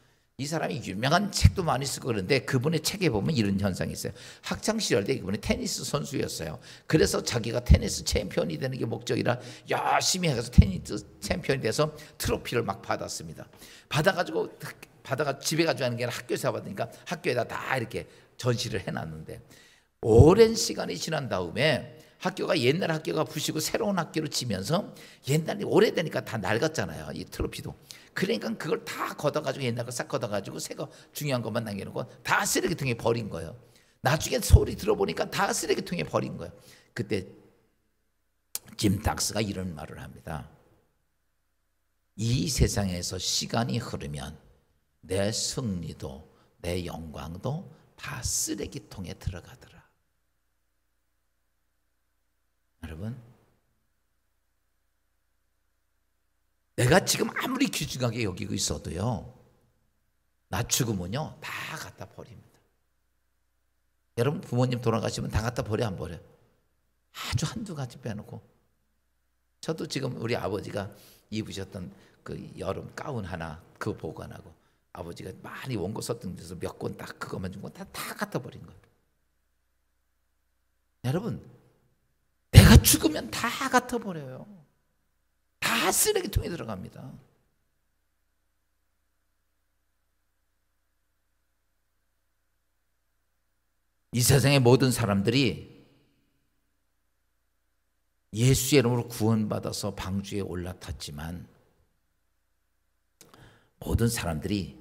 이 사람이 유명한 책도 많이 쓰고 그러는데, 그분의 책에 보면 이런 현상이 있어요. 학창시절 때 그분이 테니스 선수였어요. 그래서 자기가 테니스 챔피언이 되는 게 목적이라 열심히 해서 테니스 챔피언이 돼서 트로피를 막 받았습니다. 받아가 집에 가지고 하는 게 아니라 학교에서 받으니까 학교에다 다 이렇게 전시를 해놨는데, 오랜 시간이 지난 다음에 옛날 학교가 부시고 새로운 학교로 지면서, 옛날에 오래되니까 다 낡았잖아요, 이 트로피도. 그러니까 그걸 다 걷어가지고, 옛날 거 싹 걷어가지고 새 거 중요한 것만 남겨놓고 다 쓰레기통에 버린 거예요. 나중에 소리 들어보니까 다 쓰레기통에 버린 거예요. 그때 짐 닥스가 이런 말을 합니다. 이 세상에서 시간이 흐르면 내 승리도 내 영광도 다 쓰레기통에 들어가더라. 여러분, 내가 지금 아무리 귀중하게 여기고 있어도요, 나 죽으면요 다 갖다 버립니다. 여러분, 부모님 돌아가시면 다 갖다 버려, 안 버려? 아주 한두 가지 빼놓고. 저도 지금 우리 아버지가 입으셨던 그 여름 가운 하나 그거 보관하고, 아버지가 많이 원고 썼던 데서 몇 권 딱 그것만 준 건 다 갖다 버린 거예요. 여러분, 내가 죽으면 다 갖다 버려요. 다 쓰레기통에 들어갑니다. 이 세상의 모든 사람들이 예수의 이름으로 구원받아서 방주에 올라탔지만, 모든 사람들이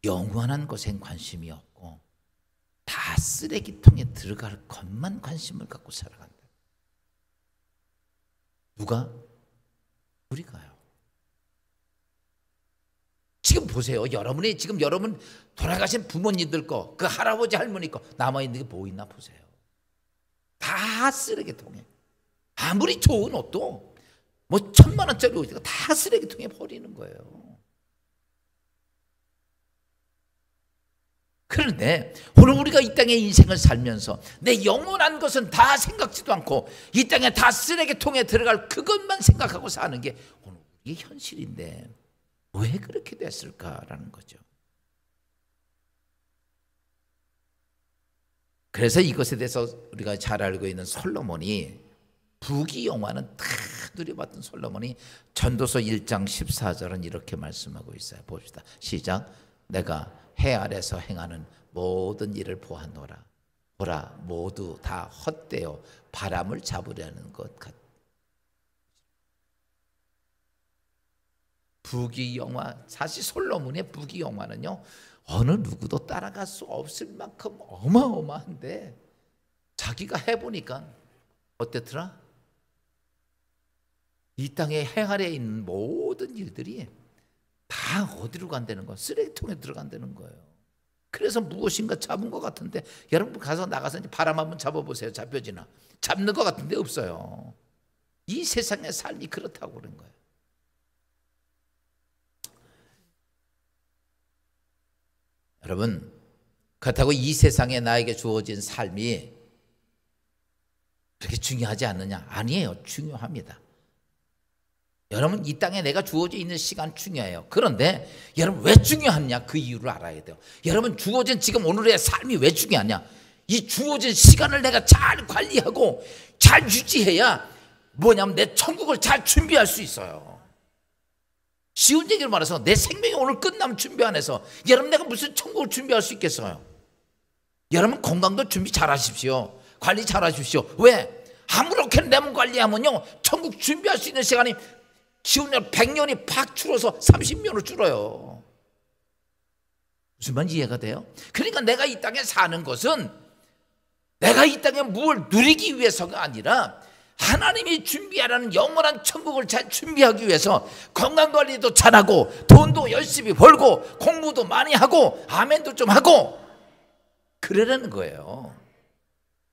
영원한 것엔 관심이 없고 다 쓰레기통에 들어갈 것만 관심을 갖고 살아간다. 누가? 우리가요. 지금 보세요. 여러분이 지금 여러분 돌아가신 부모님들 거, 그 할아버지 할머니 거 남아있는 게 뭐 있나 보세요. 다 쓰레기통에. 아무리 좋은 옷도 뭐 1,000만 원짜리 옷이고 다 쓰레기통에 버리는 거예요. 그런데 오늘 우리가 이 땅의 인생을 살면서 내 영원한 것은 다 생각지도 않고 이 땅에 다 쓰레기통에 들어갈 그것만 생각하고 사는 게 오늘 우리의 현실인데 왜 그렇게 됐을까라는 거죠. 그래서 이것에 대해서 우리가 잘 알고 있는 솔로몬이, 부귀영화는 다 누려봤던 솔로몬이 전도서 1장 14절은 이렇게 말씀하고 있어요. 봅시다. 시작. 내가 해 아래서 행하는 모든 일을 보았노라. 보라, 모두 다 헛되어 바람을 잡으려는 것 같다. 부귀영화, 사실 솔로몬의 부귀영화는요 어느 누구도 따라갈 수 없을 만큼 어마어마한데 자기가 해보니까 어땠더라? 이 땅에 해 아래에 있는 모든 일들이 다 어디로 간다는 거야? 쓰레기통에 들어간다는 거예요. 그래서 무엇인가 잡은 것 같은데, 여러분 나가서 이제 바람 한번 잡아보세요. 잡혀지나? 잡는 것 같은데 없어요. 이 세상의 삶이 그렇다고 그런 거예요. 여러분, 그렇다고 이 세상에 나에게 주어진 삶이 그렇게 중요하지 않느냐? 아니에요. 중요합니다. 여러분, 이 땅에 내가 주어져 있는 시간 중요해요. 그런데 여러분 왜 중요하냐? 그 이유를 알아야 돼요. 여러분, 주어진 지금 오늘의 삶이 왜 중요하냐? 이 주어진 시간을 내가 잘 관리하고 잘 유지해야 뭐냐면 내 천국을 잘 준비할 수 있어요. 쉬운 얘기를 말해서 내 생명이 오늘 끝나면 준비 안 해서 여러분 내가 무슨 천국을 준비할 수 있겠어요? 여러분 건강도 준비 잘 하십시오. 관리 잘 하십시오. 왜? 아무렇게나 내 몸 관리하면요 천국 준비할 수 있는 시간이 쉬운 날 100년이 팍 줄어서 30년으로 줄어요. 무슨 말 이해가 돼요? 그러니까 내가 이 땅에 사는 것은 내가 이 땅에 무엇을 누리기 위해서가 아니라 하나님이 준비하라는 영원한 천국을 잘 준비하기 위해서 건강관리도 잘하고 돈도 열심히 벌고 공부도 많이 하고 아멘도 좀 하고 그러라는 거예요.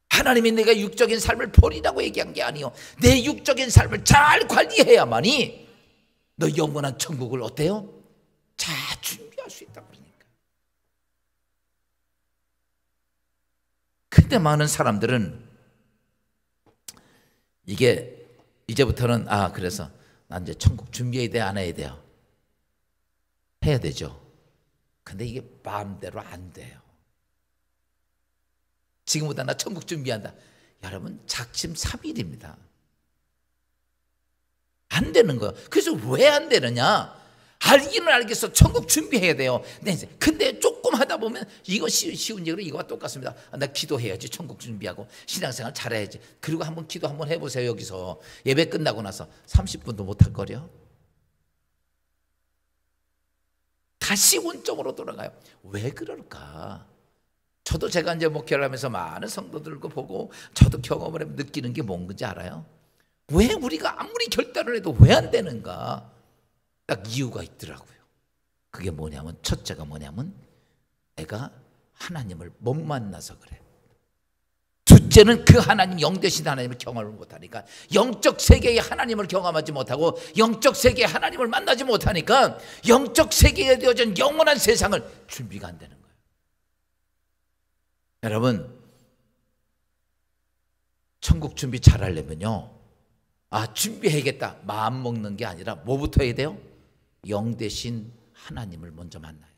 하나님이 내가 육적인 삶을 버리라고 얘기한 게 아니요, 내 육적인 삶을 잘 관리해야만이 너 영원한 천국을 어때요? 잘 준비할 수 있다고 그러니까. 근데 많은 사람들은 이게 이제부터는 그래서 난 이제 천국 준비해야 돼, 안 해야 돼요? 해야 되죠. 근데 이게 마음대로 안 돼요. 지금보다 나 천국 준비한다. 여러분 작심삼일입니다. 안 되는 거예요. 그래서 왜 안 되느냐? 알기는 알겠어. 천국 준비해야 돼요. 근데 조금 하다 보면 이거 쉬운 얘기로 이거와 똑같습니다. 나 기도해야지. 천국 준비하고 신앙생활 잘해야지. 그리고 한번 기도 한번 해보세요. 여기서 예배 끝나고 나서 30분도 못할 거려. 다시 원점으로 돌아가요. 왜 그럴까? 저도 제가 이제 목회를 하면서 많은 성도들과 보고 저도 경험을 하면 느끼는 게 뭔지 알아요? 왜 우리가 아무리 결단을 해도 왜 안 되는가? 딱 이유가 있더라고요. 그게 뭐냐면 첫째가 뭐냐면 내가 하나님을 못 만나서 그래. 둘째는 그 하나님, 영되신 하나님을 경험을 못하니까, 영적 세계의 하나님을 경험하지 못하고 영적 세계의 하나님을 만나지 못하니까 영적 세계에 되어진 영원한 세상을 준비가 안 되는 거예요. 여러분, 천국 준비 잘 하려면요, 준비해야겠다 마음 먹는 게 아니라 뭐부터 해야 돼요? 영 되신 하나님을 먼저 만나요.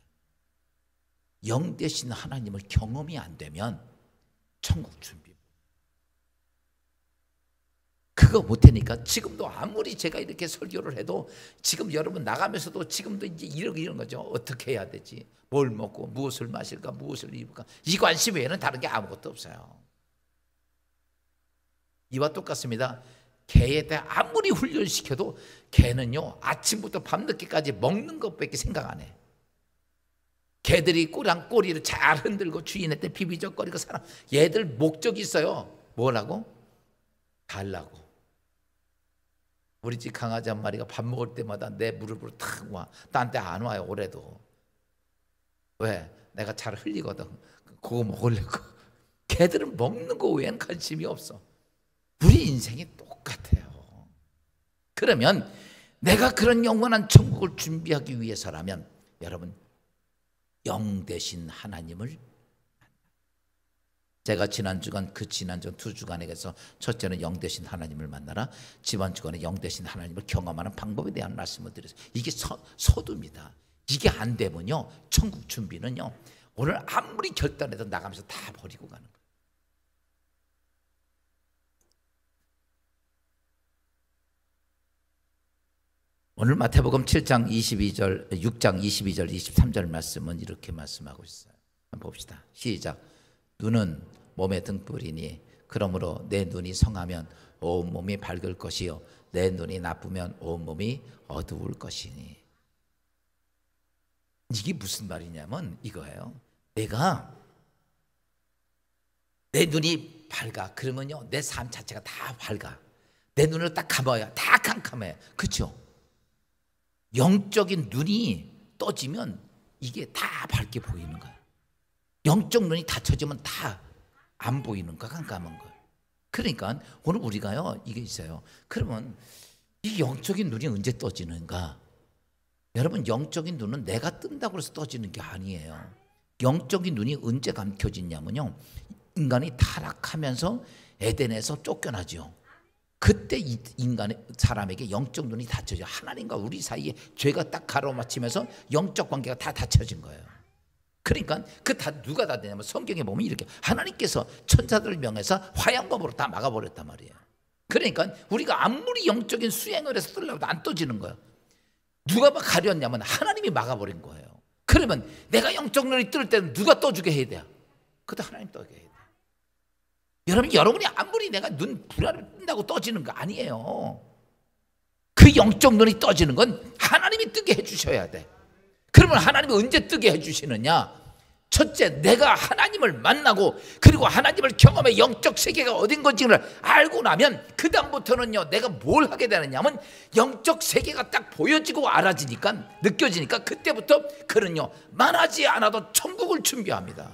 영 되신 하나님을 경험이 안 되면 천국 준비, 그거 못하니까 지금도 아무리 제가 이렇게 설교를 해도 지금 여러분 나가면서도 지금도 이제 이런 거죠. 어떻게 해야 되지? 뭘 먹고 무엇을 마실까? 무엇을 입을까? 이 관심 외에는 다른 게 아무것도 없어요. 이와 똑같습니다. 개에 대해 아무리 훈련시켜도 개는요 아침부터 밤늦게까지 먹는 것밖에 생각 안 해. 개들이 꼬리를 잘 흔들고 주인한테 비비적거리고 살아. 얘들 목적이 있어요. 뭐라고? 달라고. 우리 집 강아지 한 마리가 밥 먹을 때마다 내 무릎으로 탁 와. 나한테 안 와요 올해도. 왜? 내가 잘 흘리거든. 그거 먹으려고. 걔들은 먹는 거 외엔 관심이 없어. 우리 인생이 똑같아요. 그러면 내가 그런 영원한 천국을 준비하기 위해서라면 여러분 영 되신 하나님을, 제가 지난 주간 그 지난 주 2주간에서 첫째는 영 되신 하나님을 만나라, 지난 주간에 영 되신 하나님을 경험하는 방법에 대한 말씀을 드렸어요. 이게 서두입니다. 이게 안 되면요 천국 준비는요 오늘 아무리 결단해도 나가면서 다 버리고 가는 거예요. 오늘 마태복음 7장 22절, 6장 22절, 23절 말씀은 이렇게 말씀하고 있어요. 한번 봅시다. 시작. 눈은 몸의 등불이니 그러므로 내 눈이 성하면 온 몸이 밝을 것이요 내 눈이 나쁘면 온 몸이 어두울 것이니. 이게 무슨 말이냐면 이거예요. 내 눈이 밝아 그러면요 내 삶 자체가 다 밝아. 내 눈을 딱 감아야 다 캄캄해. 그렇죠? 영적인 눈이 떠지면 이게 다 밝게 보이는 거야. 영적 눈이 닫혀지면 다 안 보이는 거야. 깜깜한 거야. 그러니까 오늘 우리가요 이게 있어요. 그러면 이 영적인 눈이 언제 떠지는가? 여러분 영적인 눈은 내가 뜬다고 해서 떠지는 게 아니에요. 영적인 눈이 언제 감춰지냐면요 인간이 타락하면서 에덴에서 쫓겨나죠. 그때 인간의 사람에게 영적 눈이 닫혀져. 하나님과 우리 사이에 죄가 딱 가로막히면서 영적 관계가 다 닫혀진 거예요. 그러니까 그 다 누가 닫느냐면 성경에 보면 이렇게 하나님께서 천사들을 명해서 화양검으로 다 막아버렸단 말이에요. 그러니까 우리가 아무리 영적인 수행을 해서 뜨려고 안 떠지는 거예요. 누가 막 가렸냐면 하나님이 막아버린 거예요. 그러면 내가 영적 눈이 뜰 때는 누가 떠주게 해야 돼요? 그때 하나님 떠게 해야 돼요. 여러분이 아무리 내가 눈 불안을 뜬다고 떠지는 거 아니에요. 그 영적 눈이 떠지는 건 하나님이 뜨게 해주셔야 돼. 그러면 하나님이 언제 뜨게 해주시느냐? 첫째, 내가 하나님을 만나고 그리고 하나님을 경험해 영적 세계가 어딘 건지를 알고 나면 그 다음부터는요 내가 뭘 하게 되느냐면 영적 세계가 딱 보여지고 알아지니까 느껴지니까 그때부터 그는요 말하지 않아도 천국을 준비합니다.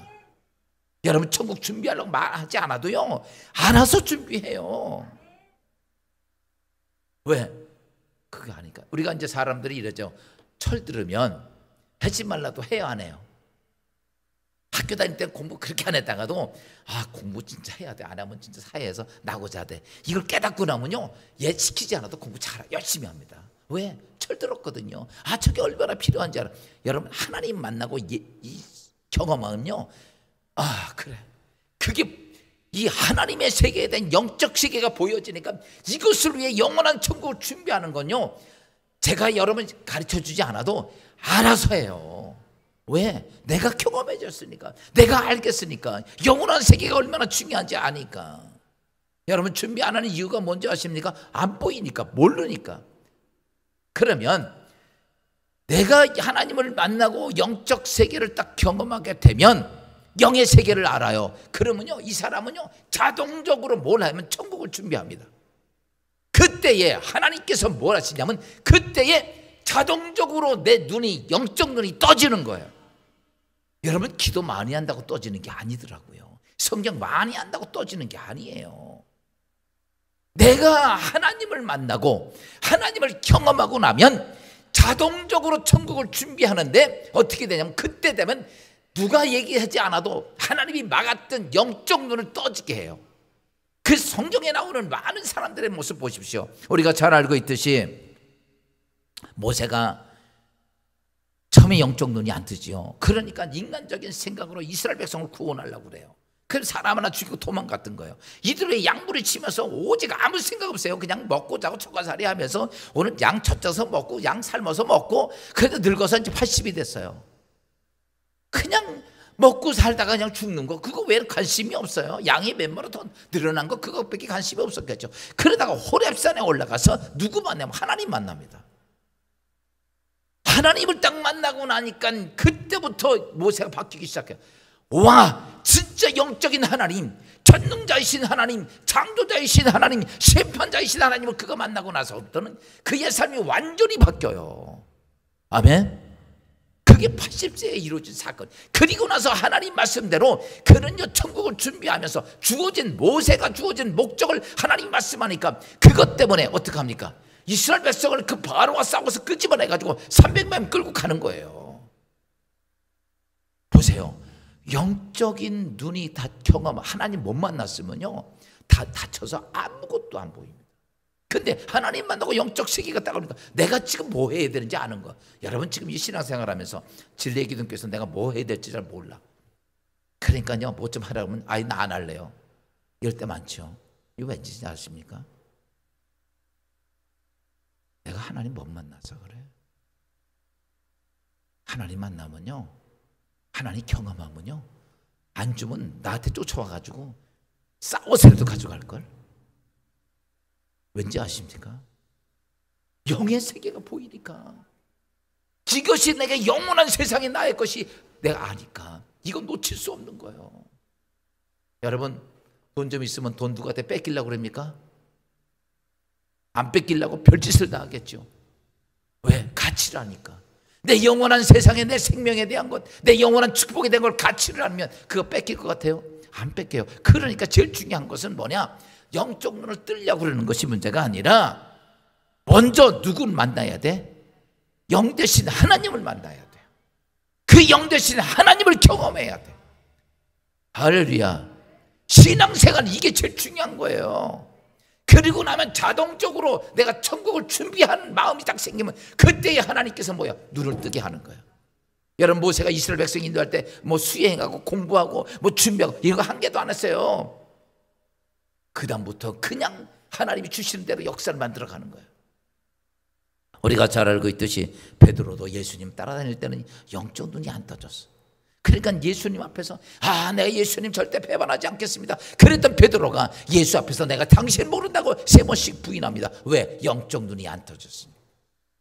여러분 천국 준비하려고 말하지 않아도요 알아서 준비해요. 왜? 그게 아니까. 우리가 이제 사람들이 이러죠. 철 들으면 하지 말라도 해요 안 해요? 학교 다닐 때 공부 그렇게 안 했다가도 공부 진짜 해야 돼. 안 하면 진짜 사회에서 나고자 돼. 이걸 깨닫고 나면요 얘 시키지 않아도 공부 잘 열심히 합니다. 왜? 철 들었거든요. 저게 얼마나 필요한지 알아. 여러분 하나님 만나고 이 경험하면요 그래. 그게 이 하나님의 세계에 대한 영적 세계가 보여지니까 이것을 위해 영원한 천국을 준비하는 건요 제가 여러분 가르쳐주지 않아도 알아서 해요. 왜? 내가 경험해졌으니까, 내가 알겠으니까, 영원한 세계가 얼마나 중요한지 아니까. 여러분 준비 안 하는 이유가 뭔지 아십니까? 안 보이니까, 모르니까. 그러면 내가 하나님을 만나고 영적 세계를 딱 경험하게 되면 영의 세계를 알아요. 그러면요 이 사람은요 자동적으로 뭘 하면 천국을 준비합니다. 그때에 하나님께서 뭘 하시냐면 그때에 자동적으로 내 눈이 영적 눈이 떠지는 거예요. 여러분 기도 많이 한다고 떠지는 게 아니더라고요. 성경 많이 한다고 떠지는 게 아니에요. 내가 하나님을 만나고 하나님을 경험하고 나면 자동적으로 천국을 준비하는데 어떻게 되냐면 그때 되면 누가 얘기하지 않아도 하나님이 막았던 영적 눈을 떠지게 해요. 그 성경에 나오는 많은 사람들의 모습 보십시오. 우리가 잘 알고 있듯이 모세가 처음에 영적 눈이 안 뜨지요. 그러니까 인간적인 생각으로 이스라엘 백성을 구원하려고 그래요. 그래서 사람 하나 죽이고 도망갔던 거예요. 이들의 양무리 치면서 오직 아무 생각 없어요. 그냥 먹고 자고 초가살이 하면서 오늘 양 젖져서 먹고 양 삶아서 먹고 그래도 늙어서 이제 80이 됐어요. 그냥 먹고 살다가 그냥 죽는 거 그거 왜 관심이 없어요. 양이 몇 마리 더 늘어난 거 그거밖에 관심이 없었겠죠. 그러다가 호렙산에 올라가서 누구 만나면 하나님 만납니다. 하나님을 딱 만나고 나니까 그때부터 모세가 바뀌기 시작해요. 와 진짜 영적인 하나님, 전능자이신 하나님, 창조자이신 하나님, 심판자이신 하나님을 그가 만나고 나서부터는 그의 삶이 완전히 바뀌어요. 아멘. 그게 80세에 이루어진 사건. 그리고 나서 하나님 말씀대로 그는요 천국을 준비하면서 주어진, 모세가 주어진 목적을 하나님 말씀하니까 그것 때문에 어떻게 합니까? 이스라엘 백성을 그 바로와 싸워서 끄집어내가지고 300명 끌고 가는 거예요. 보세요. 영적인 눈이 다 경험하면, 하나님 못 만났으면요 다 다쳐서 아무것도 안 보입니다. 근데 하나님 만나고 영적 세계가 딱 오니까 내가 지금 뭐 해야 되는지 아는 거. 여러분 지금 이 신앙생활 하면서 진리기둥교에서 내가 뭐 해야 될지 잘 몰라. 그러니까요 뭐 좀 하라고 하면 아이 나 안 할래요. 이럴 때 많죠. 이거 왠지 아십니까? 내가 하나님 못 만나서 그래. 하나님 만나면요, 하나님 경험하면요, 안 주면 나한테 쫓아와가지고 싸워서라도 가져갈걸. 왠지 아십니까? 영의 세계가 보이니까. 이것이 내게 영원한 세상의 나의 것이 내가 아니까 이건 놓칠 수 없는 거예요. 여러분 돈 좀 있으면 돈 누구한테 뺏기려고 그럽니까? 안 뺏기려고 별짓을 다 하겠죠. 왜? 가치를 아니까. 내 영원한 세상에 내 생명에 대한 것, 내 영원한 축복에 대한 걸 가치를 알면 그거 뺏길 것 같아요? 안 뺏겨요. 그러니까 제일 중요한 것은 뭐냐? 영적 눈을 뜨려고 그러는 것이 문제가 아니라 먼저 누구를 만나야 돼? 영 대신 하나님을 만나야 돼. 그 영 대신 하나님을 경험해야 돼. 할렐루야. 신앙생활 이게 제일 중요한 거예요. 그리고 나면 자동적으로 내가 천국을 준비하는 마음이 딱 생기면 그때에 하나님께서 뭐야? 눈을 뜨게 하는 거예요. 여러분 모세가 이스라엘 백성 인도할 때 뭐 수행하고 공부하고 뭐 준비하고 이런 거 한 개도 안 했어요. 그 다음부터 그냥 하나님이 주시는 대로 역사를 만들어가는 거예요. 우리가 잘 알고 있듯이 베드로도 예수님 따라다닐 때는 영적 눈이 안 떠졌어. 그러니까 예수님 앞에서 내가 예수님 절대 배반하지 않겠습니다. 그랬던 베드로가 예수 앞에서 내가 당신 모른다고 3번씩 부인합니다. 왜? 영적 눈이 안 떠졌습니다.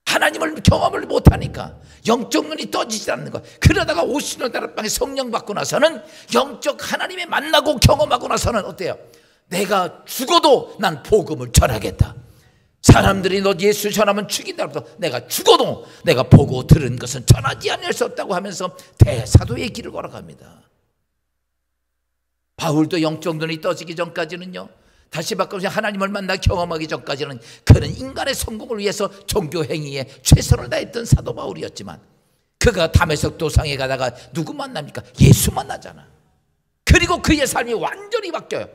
하나님을 경험을 못하니까 영적 눈이 떠지지 않는 거. 그러다가 50년 다락방에 성령 받고 나서는 영적 하나님을 만나고 경험하고 나서는 어때요? 내가 죽어도 난 복음을 전하겠다. 사람들이 너 예수 전하면 죽인다고 해서 내가 죽어도 내가 보고 들은 것은 전하지 않을 수 없다고 하면서 대사도의 길을 걸어갑니다. 바울도 영적 눈이 떠지기 전까지는요, 다시 바꿔서 하나님을 만나 경험하기 전까지는 그는 인간의 성공을 위해서 종교 행위에 최선을 다했던 사도 바울이었지만 그가 다메섹 도상에 가다가 누구 만납니까? 예수 만나잖아. 그리고 그의 삶이 완전히 바뀌어요.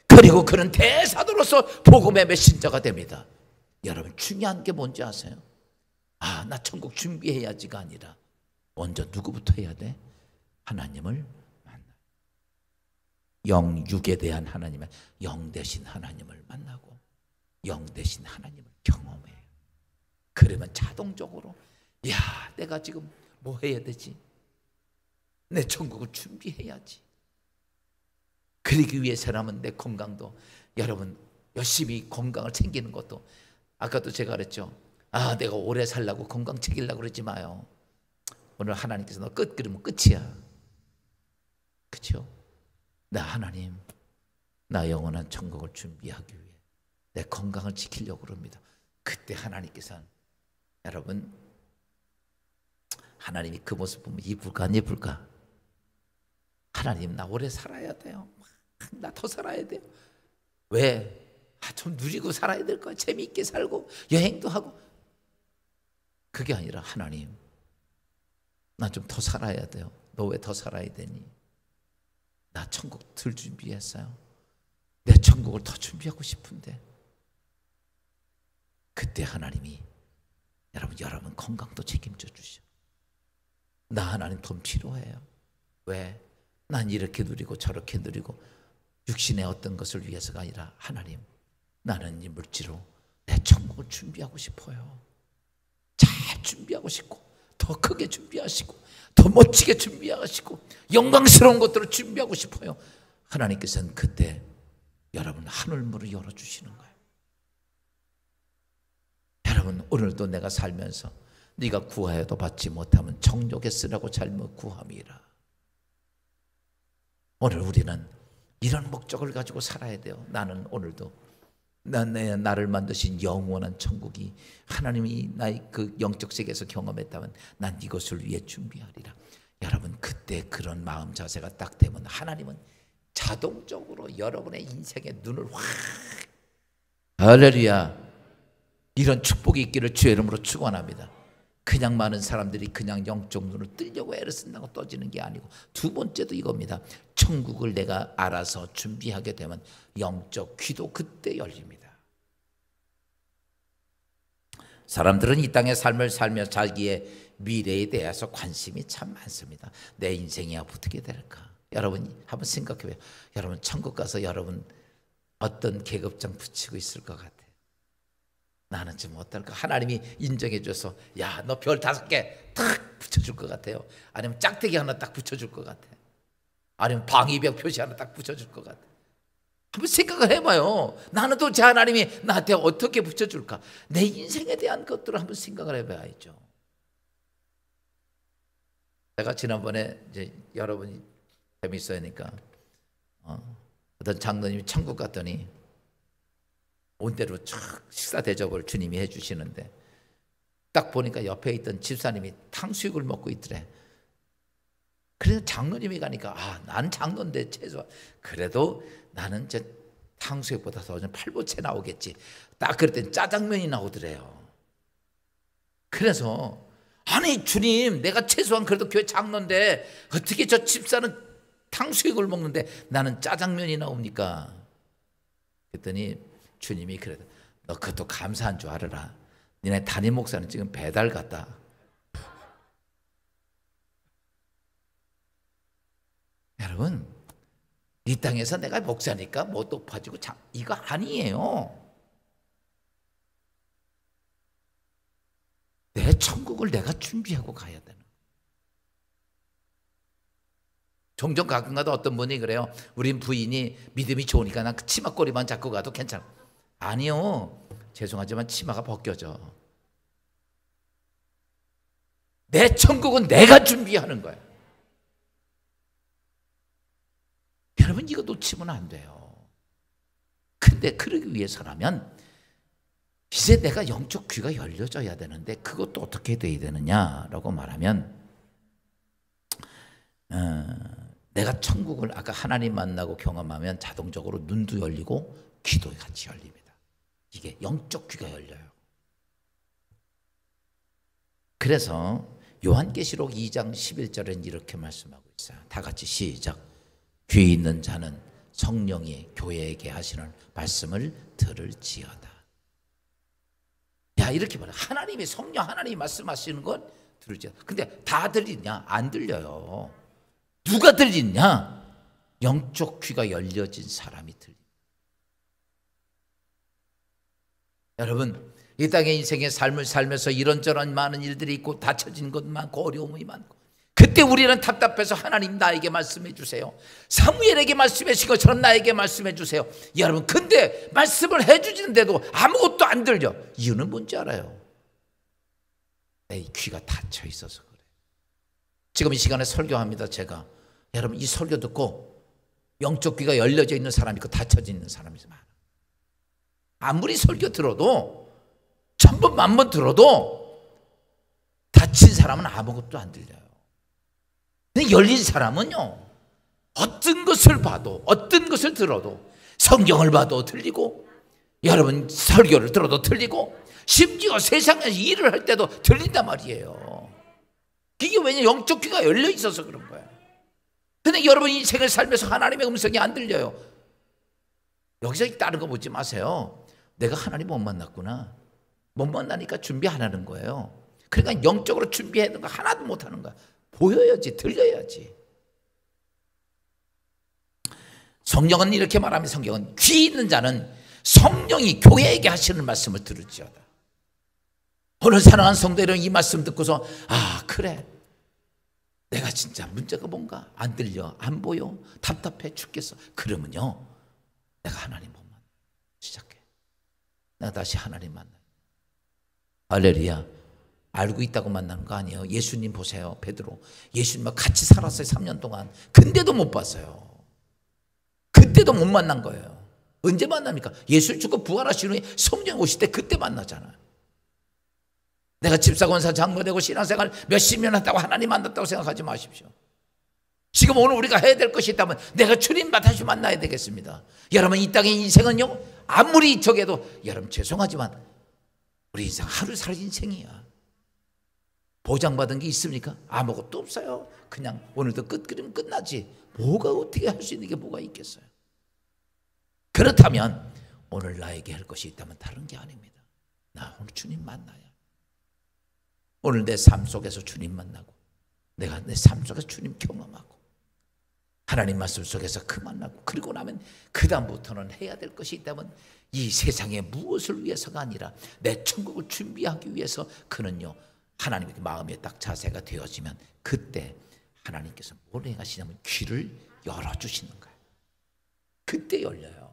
그리고 그는 대사도로서 복음의 메신저가 됩니다. 여러분 중요한 게 뭔지 아세요? 나 천국 준비해야지가 아니라 먼저 누구부터 해야 돼? 하나님을 만나. 영육에 대한 하나님의 영 대신 하나님을 만나고 영 대신 하나님을 경험해요. 그러면 자동적으로 내가 지금 뭐 해야 되지? 내 천국을 준비해야지. 그러기 위해서라면 내 건강도, 여러분 열심히 건강을 챙기는 것도, 아까도 제가 그랬죠. 내가 오래 살려고 건강 챙기려고 그러지 마요. 오늘 하나님께서 너 끝 그러면 끝이야. 그렇죠? 나 하나님, 나 영원한 천국을 준비하기 위해 내 건강을 지키려고 그럽니다. 그때 하나님께서는, 여러분 하나님이 그 모습 보면 이쁠까 안 이쁠까? 하나님 나 오래 살아야 돼요. 나 더 살아야 돼요. 왜? 좀 누리고 살아야 될 거야. 재미있게 살고 여행도 하고. 그게 아니라 하나님 나 좀 더 살아야 돼요. 너 왜 더 살아야 되니? 나 천국 들 준비했어요. 내 천국을 더 준비하고 싶은데. 그때 하나님이 여러분 건강도 책임져 주셔. 나 하나님 돈 필요해요. 왜? 난 이렇게 누리고 저렇게 누리고 육신의 어떤 것을 위해서가 아니라 하나님 나는 이 물질로 내 천국을 준비하고 싶어요. 잘 준비하고 싶고 더 크게 준비하시고 더 멋지게 준비하시고 영광스러운 것들을 준비하고 싶어요. 하나님께서는 그때 여러분 하늘문을 열어주시는 거예요. 여러분 오늘도 내가 살면서 네가 구하여도 받지 못하면 정욕에 쓰라고 잘못 구함이라. 오늘 우리는 이런 목적을 가지고 살아야 돼요. 나는 오늘도 나를 만드신 영원한 천국이 하나님이 나의 그 영적 세계에서 경험했다면 난 이것을 위해 준비하리라. 여러분 그때 그런 마음 자세가 딱 되면 하나님은 자동적으로 여러분의 인생의 눈을 확, 할렐루야, 이런 축복이 있기를 주의 이름으로 축원합니다. 그냥 많은 사람들이 그냥 영적 눈을 뜨려고 애를 쓴다고 떠지는 게 아니고, 두 번째도 이겁니다. 천국을 내가 알아서 준비하게 되면 영적 귀도 그때 열립니다. 사람들은 이 땅의 삶을 살며 자기의 미래에 대해서 관심이 참 많습니다. 내 인생이 어떻게 될까? 여러분 한번 생각해봐요. 여러분 천국 가서 여러분 어떤 계급장 붙이고 있을 것 같아요? 나는 좀 어떨까? 하나님이 인정해줘서 야, 너 별 5개 탁 붙여줄 것 같아요? 아니면 짝대기 하나 딱 붙여줄 것 같아요? 아니면 방위벽 표시 하나 딱 붙여줄 것 같아요? 한번 생각을 해봐요. 나는 도대체 하나님이 나한테 어떻게 붙여줄까? 내 인생에 대한 것들을 한번 생각을 해봐야죠. 제가 지난번에 이제 여러분이 재밌어야 하니까 어떤 장로님이 천국 갔더니 온대로 촥 식사 대접을 주님이 해주시는데 딱 보니까 옆에 있던 집사님이 탕수육을 먹고 있더래. 그래서 장로님이 가니까 난 장로인데 최소한 그래도 나는 이제 탕수육보다 더 좀 팔보채 나오겠지. 딱 그럴 땐 짜장면이 나오더래요. 그래서 아니 주님, 내가 최소한 그래도 교회 장로인데 어떻게 저 집사는 탕수육을 먹는데 나는 짜장면이 나옵니까? 그랬더니 주님이 그래도 너 그것도 감사한 줄 알아라. 니네 담임 목사는 지금 배달 갔다. 여러분 이 땅에서 내가 목사니까 뭐 높아지고 이거 아니에요. 내 천국을 내가 준비하고 가야 되는. 종종 가끔가다 어떤 분이 그래요. 우린 부인이 믿음이 좋으니까 난 그 치마꼬리만 잡고 가도 괜찮아. 아니요, 죄송하지만 치마가 벗겨져. 내 천국은 내가 준비하는 거예요. 여러분 이거 놓치면 안 돼요. 근데 그러기 위해서라면 이제 내가 영적 귀가 열려져야 되는데 그것도 어떻게 돼야 되느냐라고 말하면 내가 천국을 아까 하나님 만나고 경험하면 자동적으로 눈도 열리고 귀도 같이 열립니다. 이게 영적 귀가 열려요. 그래서 요한계시록 2장 11절은 이렇게 말씀하고 있어요. 다 같이 시작. 귀 있는 자는 성령이 교회에게 하시는 말씀을 들을지어다. 야, 이렇게 말해. 하나님이 성령 하나님이 말씀하시는 건 들을지어다. 근데 다 들리냐? 안 들려요. 누가 들리냐? 영적 귀가 열려진 사람이 들립니다. 여러분 이 땅의 인생의 삶을 살면서 이런저런 많은 일들이 있고 닫혀진 것 많고 어려움이 많고 그때 우리는 답답해서 하나님 나에게 말씀해 주세요. 사무엘에게 말씀해 주신 것처럼 나에게 말씀해 주세요. 여러분 근데 말씀을 해 주시는데도 아무것도 안 들려. 이유는 뭔지 알아요? 내 귀가 닫혀 있어서 그래. 지금 이 시간에 설교합니다. 제가 여러분 이 설교 듣고 영적 귀가 열려져 있는 사람이 있고 닫혀져 있는 사람이 많아. 아무리 설교 들어도 1000번 만번 들어도 닫힌 사람은 아무것도 안 들려요. 근데 열린 사람은요, 어떤 것을 봐도 어떤 것을 들어도 성경을 봐도 들리고 여러분 설교를 들어도 들리고 심지어 세상에서 일을 할 때도 들린단 말이에요. 이게 왜냐? 영적 귀가 열려 있어서 그런 거예요. 근데 여러분 인생을 살면서 하나님의 음성이 안 들려요. 여기서 다른 거 보지 마세요. 내가 하나님 못 만났구나. 못 만나니까 준비 안 하는 거예요. 그러니까 영적으로 준비하는 거 하나도 못 하는 거야. 보여야지, 들려야지. 성경은 이렇게 말합니다. 성경은 귀 있는 자는 성령이 교회에게 하시는 말씀을 들을지어다. 오늘 사랑하는 성도 여러분, 이 말씀 듣고서 그래, 내가 진짜 문제가 뭔가 안 들려, 안 보여, 답답해 죽겠어. 그러면요, 내가 하나님 못 만나. 시작해. 내가 다시 하나님 만나. 할렐루야. 알고 있다고 만나는 거 아니에요. 예수님 보세요. 베드로 예수님과 같이 살았어요. 3년 동안. 근데도 못 봤어요. 그때 그때도 못 만난 거예요. 언제 만납니까? 예수 죽고 부활하신 후에 성령 오실 때 그때 만나잖아요. 내가 집사권사 장로되고 신앙생활 몇십 년 했다고 하나님 만났다고 생각하지 마십시오. 지금 오늘 우리가 해야 될 것이 있다면 내가 주님 다시 만나야 되겠습니다. 여러분, 이 땅의 인생은요, 아무리 적어도 여러분 죄송하지만 우리 인생 하루 살 인생이야. 보장받은 게 있습니까? 아무것도 없어요. 그냥 오늘도 끝 그리면 끝나지. 뭐가 어떻게 할 수 있는 게 뭐가 있겠어요? 그렇다면 오늘 나에게 할 것이 있다면 다른 게 아닙니다. 나 오늘 주님 만나야. 오늘 내 삶 속에서 주님 만나고, 내가 내 삶 속에서 주님 경험하고, 하나님 말씀 속에서 그 만나고, 그리고 나면 그 다음부터는 해야 될 것이 있다면 이 세상에 무엇을 위해서가 아니라 내 천국을 준비하기 위해서, 그는요 하나님의 마음에 딱 자세가 되어지면 그때 하나님께서 뭘 행하시냐면 귀를 열어주시는 거예요. 그때 열려요.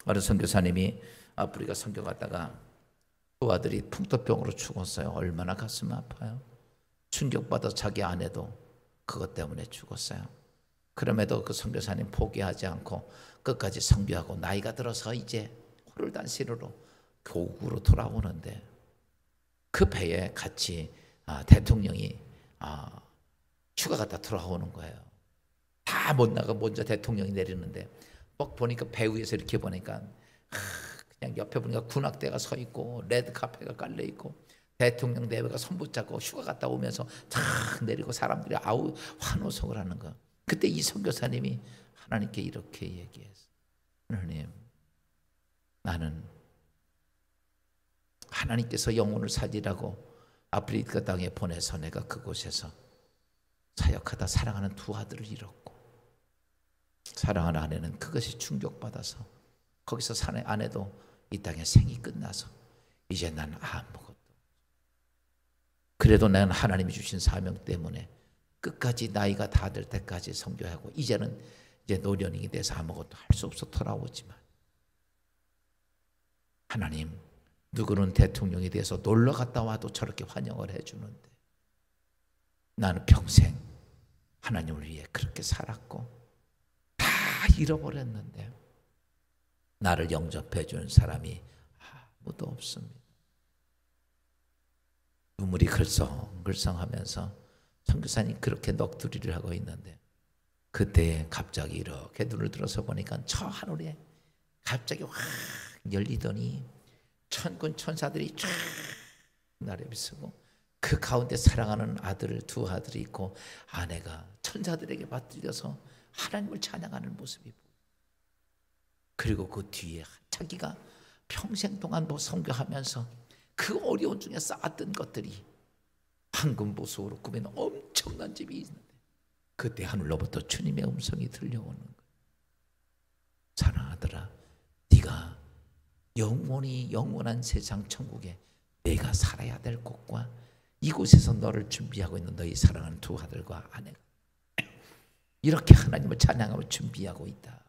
어느 선교사님이 아프리카 선교 갔다가 그 아들이 풍토병으로 죽었어요. 얼마나 가슴 아파요. 충격받아 자기 아내도 그것 때문에 죽었어요. 그럼에도 그 선교사님 포기하지 않고 끝까지 선교하고, 나이가 들어서 이제 호롤단시르로 교국으로 돌아오는데 그 배에 같이 대통령이 휴가 갔다 돌아오는 거예요. 다 못 나가 먼저 대통령이 내리는데 막 보니까 배 위에서 이렇게 보니까 그냥 옆에 보니까 군악대가 서 있고 레드 카페가 깔려 있고 대통령 내외가 손 붙잡고 휴가 갔다 오면서 탁 내리고 사람들이 아우 환호성을 하는 거. 그때 이 선교사님이 하나님께 이렇게 얘기했어요. 하나님, 나는 하나님께서 영혼을 살리라고 아프리카 땅에 보내서 내가 그곳에서 사역하다 사랑하는 두 아들을 잃었고, 사랑하는 아내는 그것이 충격받아서 거기서 사는 아내도 이 땅에 생이 끝나서 이제 난 아무것도, 그래도 나는 하나님이 주신 사명 때문에 끝까지 나이가 다 될 때까지 선교하고, 이제는 이제 노년이 돼서 아무것도 할 수 없어 돌아오지만, 하나님, 누구는 대통령이 돼서 놀러 갔다 와도 저렇게 환영을 해주는데 나는 평생 하나님을 위해 그렇게 살았고 다 잃어버렸는데 나를 영접해 주는 사람이 아무도 없습니다. 눈물이 글썽글썽하면서 선교사님 그렇게 넋두리를 하고 있는데, 그때 갑자기 이렇게 눈을 들어서 보니까 저 하늘에 갑자기 확 열리더니 천군 천사들이 쫙 나르비서고, 그 가운데 사랑하는 아들 두 아들이 있고 아내가 천사들에게 맞들려서 하나님을 찬양하는 모습이 보여요. 그리고 그 뒤에 자기가 평생 동안 선교하면서 그 어려운 중에 쌓았던 것들이 황금 보석으로 꾸민 엄청난 집이 있는데, 그때 하늘로부터 주님의 음성이 들려오는 거예요. 사랑하더라, 네가 영원한 세상 천국에 내가 살아야 될 곳과 이곳에서 너를 준비하고 있는 너희 사랑하는 두 아들과 아내가 이렇게 하나님을 찬양하며 준비하고 있다.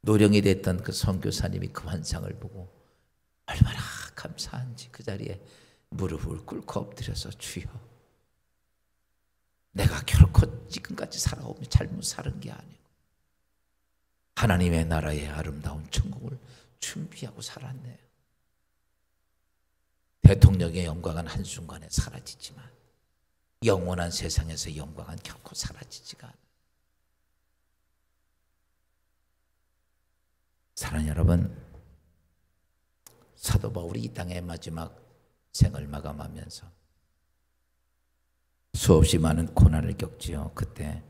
노령이 됐던 그 선교사님이 그 환상을 보고 얼마나 감사한지 그 자리에 무릎을 꿇고 엎드려서, 주여, 내가 결코 지금까지 살아오며 잘못 살은 게 아니고 하나님의 나라의 아름다운 천국을 준비하고 살았네요. 대통령의 영광은 한순간에 사라지지만 영원한 세상에서 영광은 결코 사라지지가 않아요. 사랑하는 여러분, 사도 바울이 이 땅의 마지막 생을 마감하면서 수없이 많은 고난을 겪지요. 그때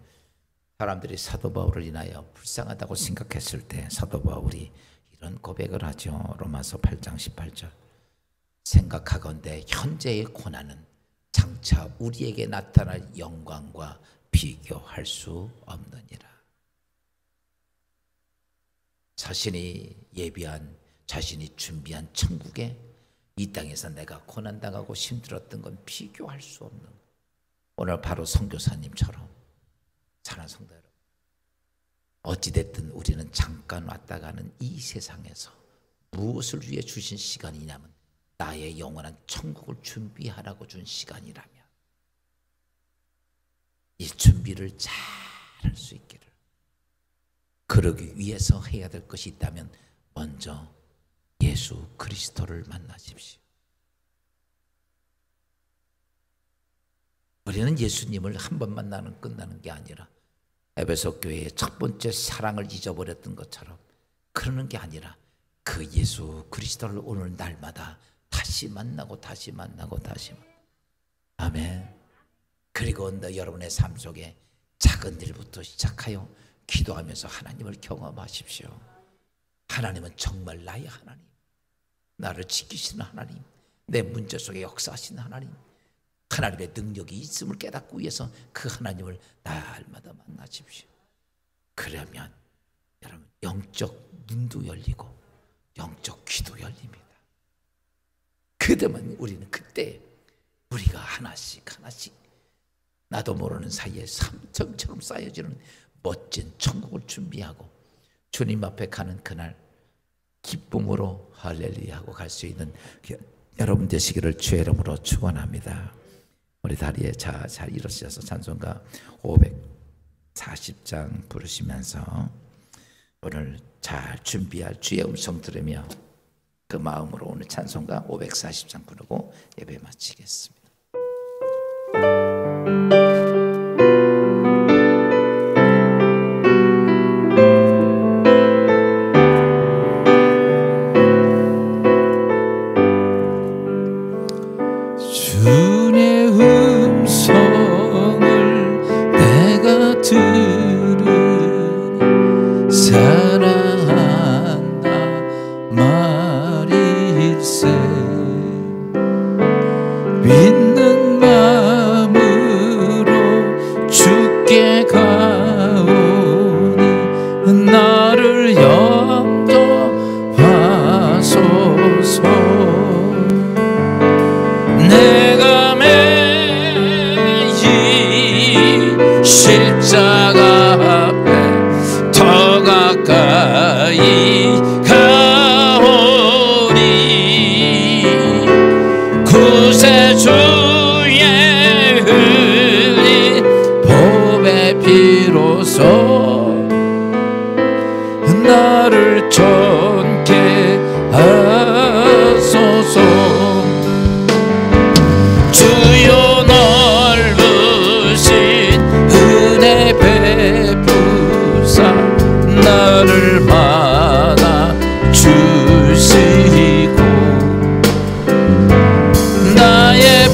사람들이 사도 바울을 인하여 불쌍하다고 생각했을 때 사도 바울이 이런 고백을 하죠. 로마서 8장 18절. 생각하건대 현재의 고난은 장차 우리에게 나타날 영광과 비교할 수 없느니라. 자신이 예비한, 자신이 준비한 천국에 이 땅에서 내가 고난당하고 힘들었던 건 비교할 수 없는, 오늘 바로 선교사님처럼 사랑하는 성도 여러분, 어찌됐든 우리는 잠깐 왔다 가는 이 세상에서 무엇을 위해 주신 시간이냐면 나의 영원한 천국을 준비하라고 준 시간이라면, 이 준비를 잘 할 수 있기를. 그러기 위해서 해야 될 것이 있다면 먼저 예수 그리스도를 만나십시오. 우리는 예수님을 한 번 만나는 끝나는 게 아니라 에베소 교회의 첫 번째 사랑을 잊어버렸던 것처럼 그러는 게 아니라 그 예수 그리스도를 오늘 날마다 다시 만나고 다시 만나고 다시 만나고. 아멘. 그리고 여러분의 삶 속에 작은 일부터 시작하여 기도하면서 하나님을 경험하십시오. 하나님은 정말 나의 하나님, 나를 지키시는 하나님, 내 문제 속에 역사하시는 하나님, 하나님의 능력이 있음을 깨닫고 위해서 그 하나님을 날마다 만나십시오. 그러면 여러분 영적 눈도 열리고 영적 귀도 열립니다. 그때만 우리는 그때 우리가 하나씩 나도 모르는 사이에 삼천처럼 쌓여지는 멋진 천국을 준비하고 주님 앞에 가는 그날 기쁨으로 할렐루야 하고 갈 수 있는 여러분 되시기를 주의 이름으로 축원합니다. 우리 다리에 잘 일어서셔서 찬송가 540장 부르시면서 오늘 잘 준비할 주의 음성 들으며 그 마음으로 오늘 찬송가 540장 부르고 예배 마치겠습니다. 주의 음성을 내가 들으니 사랑한다 말일세 믿는 마음으로 주께 가오니 나를 영접하소서. 내가 매일 십자가 앞에 더 가까이 가오니 구세주의 흘린 보배 피로써 나를 존귀 하소서. 주여 넓으신 은혜 베푸사 나를 만나 주시고 나의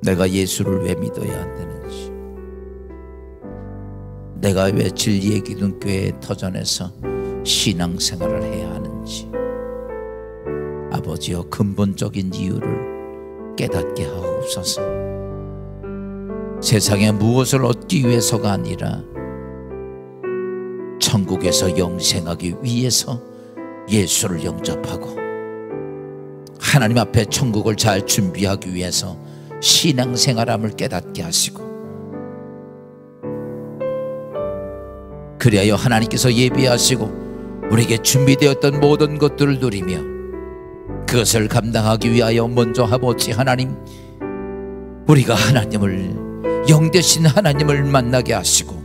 내가 예수를 왜 믿어야 안 되는지, 내가 왜 진리의 기둥교회 터전에서 신앙생활을 해야 하는지, 아버지여 근본적인 이유를 깨닫게 하옵소서. 세상에 무엇을 얻기 위해서가 아니라 천국에서 영생하기 위해서 예수를 영접하고 하나님 앞에 천국을 잘 준비하기 위해서 신앙생활함을 깨닫게 하시고, 그리하여 하나님께서 예비하시고 우리에게 준비되었던 모든 것들을 누리며 그것을 감당하기 위하여 먼저 아버지 하나님, 우리가 하나님을, 영되신 하나님을 만나게 하시고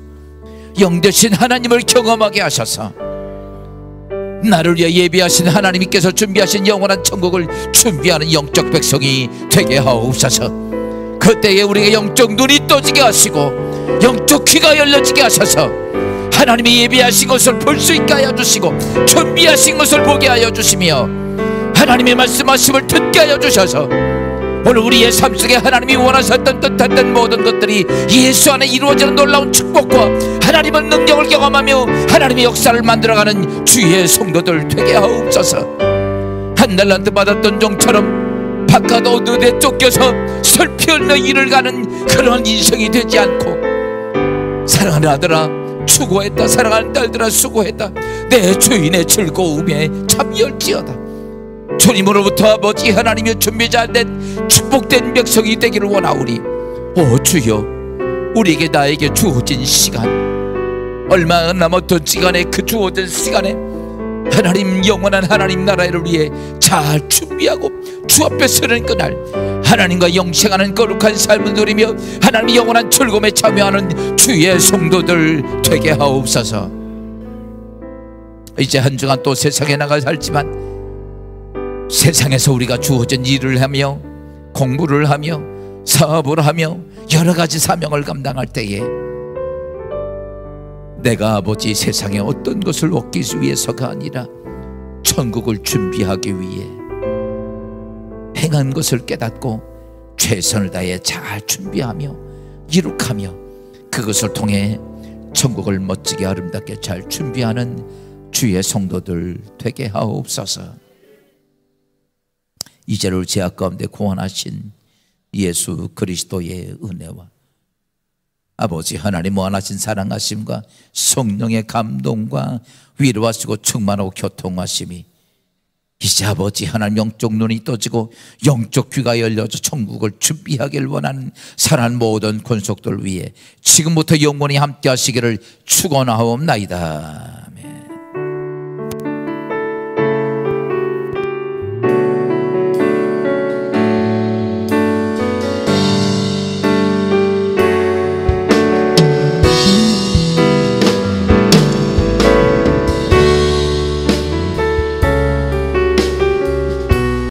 영되신 하나님을 경험하게 하셔서 나를 위해 예비하신 하나님께서 준비하신 영원한 천국을 준비하는 영적 백성이 되게 하옵소서. 그때에 우리에게 영적 눈이 떠지게 하시고 영적 귀가 열려지게 하셔서 하나님이 예비하신 것을 볼 수 있게 하여 주시고 준비하신 것을 보게 하여 주시며 하나님의 말씀하심을 듣게 하여 주셔서 오늘 우리의 삶 속에 하나님이 원하셨던 뜻했던 모든 것들이 예수 안에 이루어지는 놀라운 축복과 하나님의 능력을 경험하며 하나님의 역사를 만들어가는 주의 성도들 되게 하옵소서. 한 달란트 받았던 종처럼 바깥 어두에 쫓겨서 슬피 흘려 일을 가는 그런 인생이 되지 않고, 사랑하는 아들아 수고했다, 사랑하는 딸들아 수고했다, 내 주인의 즐거움에 참여할지어다. 주님으로부터 아버지 하나님의 준비자된 축복된 백성이 되기를 원하오니, 오 주여, 우리에게 나에게 주어진 시간, 얼마 남았던 시간에 그 주어진 시간에 하나님 영원한 하나님 나라를 위해 잘 준비하고 주 앞에 서는 그날 하나님과 영생하는 거룩한 삶을 누리며 하나님의 영원한 즐거움에 참여하는 주의 성도들 되게 하옵소서. 이제 한 주간 또 세상에 나가 살지만 세상에서 우리가 주어진 일을 하며 공부를 하며 사업을 하며 여러 가지 사명을 감당할 때에 내가 아버지 세상에 어떤 것을 얻기 위해서가 아니라 천국을 준비하기 위해 행한 것을 깨닫고 최선을 다해 잘 준비하며 이룩하며 그것을 통해 천국을 멋지게 아름답게 잘 준비하는 주의 성도들 되게 하옵소서. 이제를 죄악 가운데 구원하신 예수 그리스도의 은혜와 아버지 하나님 원하신 사랑하심과 성령의 감동과 위로하시고 충만하고 교통하심이 이제 아버지 하나님 영적 눈이 떠지고 영적 귀가 열려져 천국을 준비하길 원하는 사랑하는 모든 권속들 위해 지금부터 영원히 함께 하시기를 축원하옵나이다.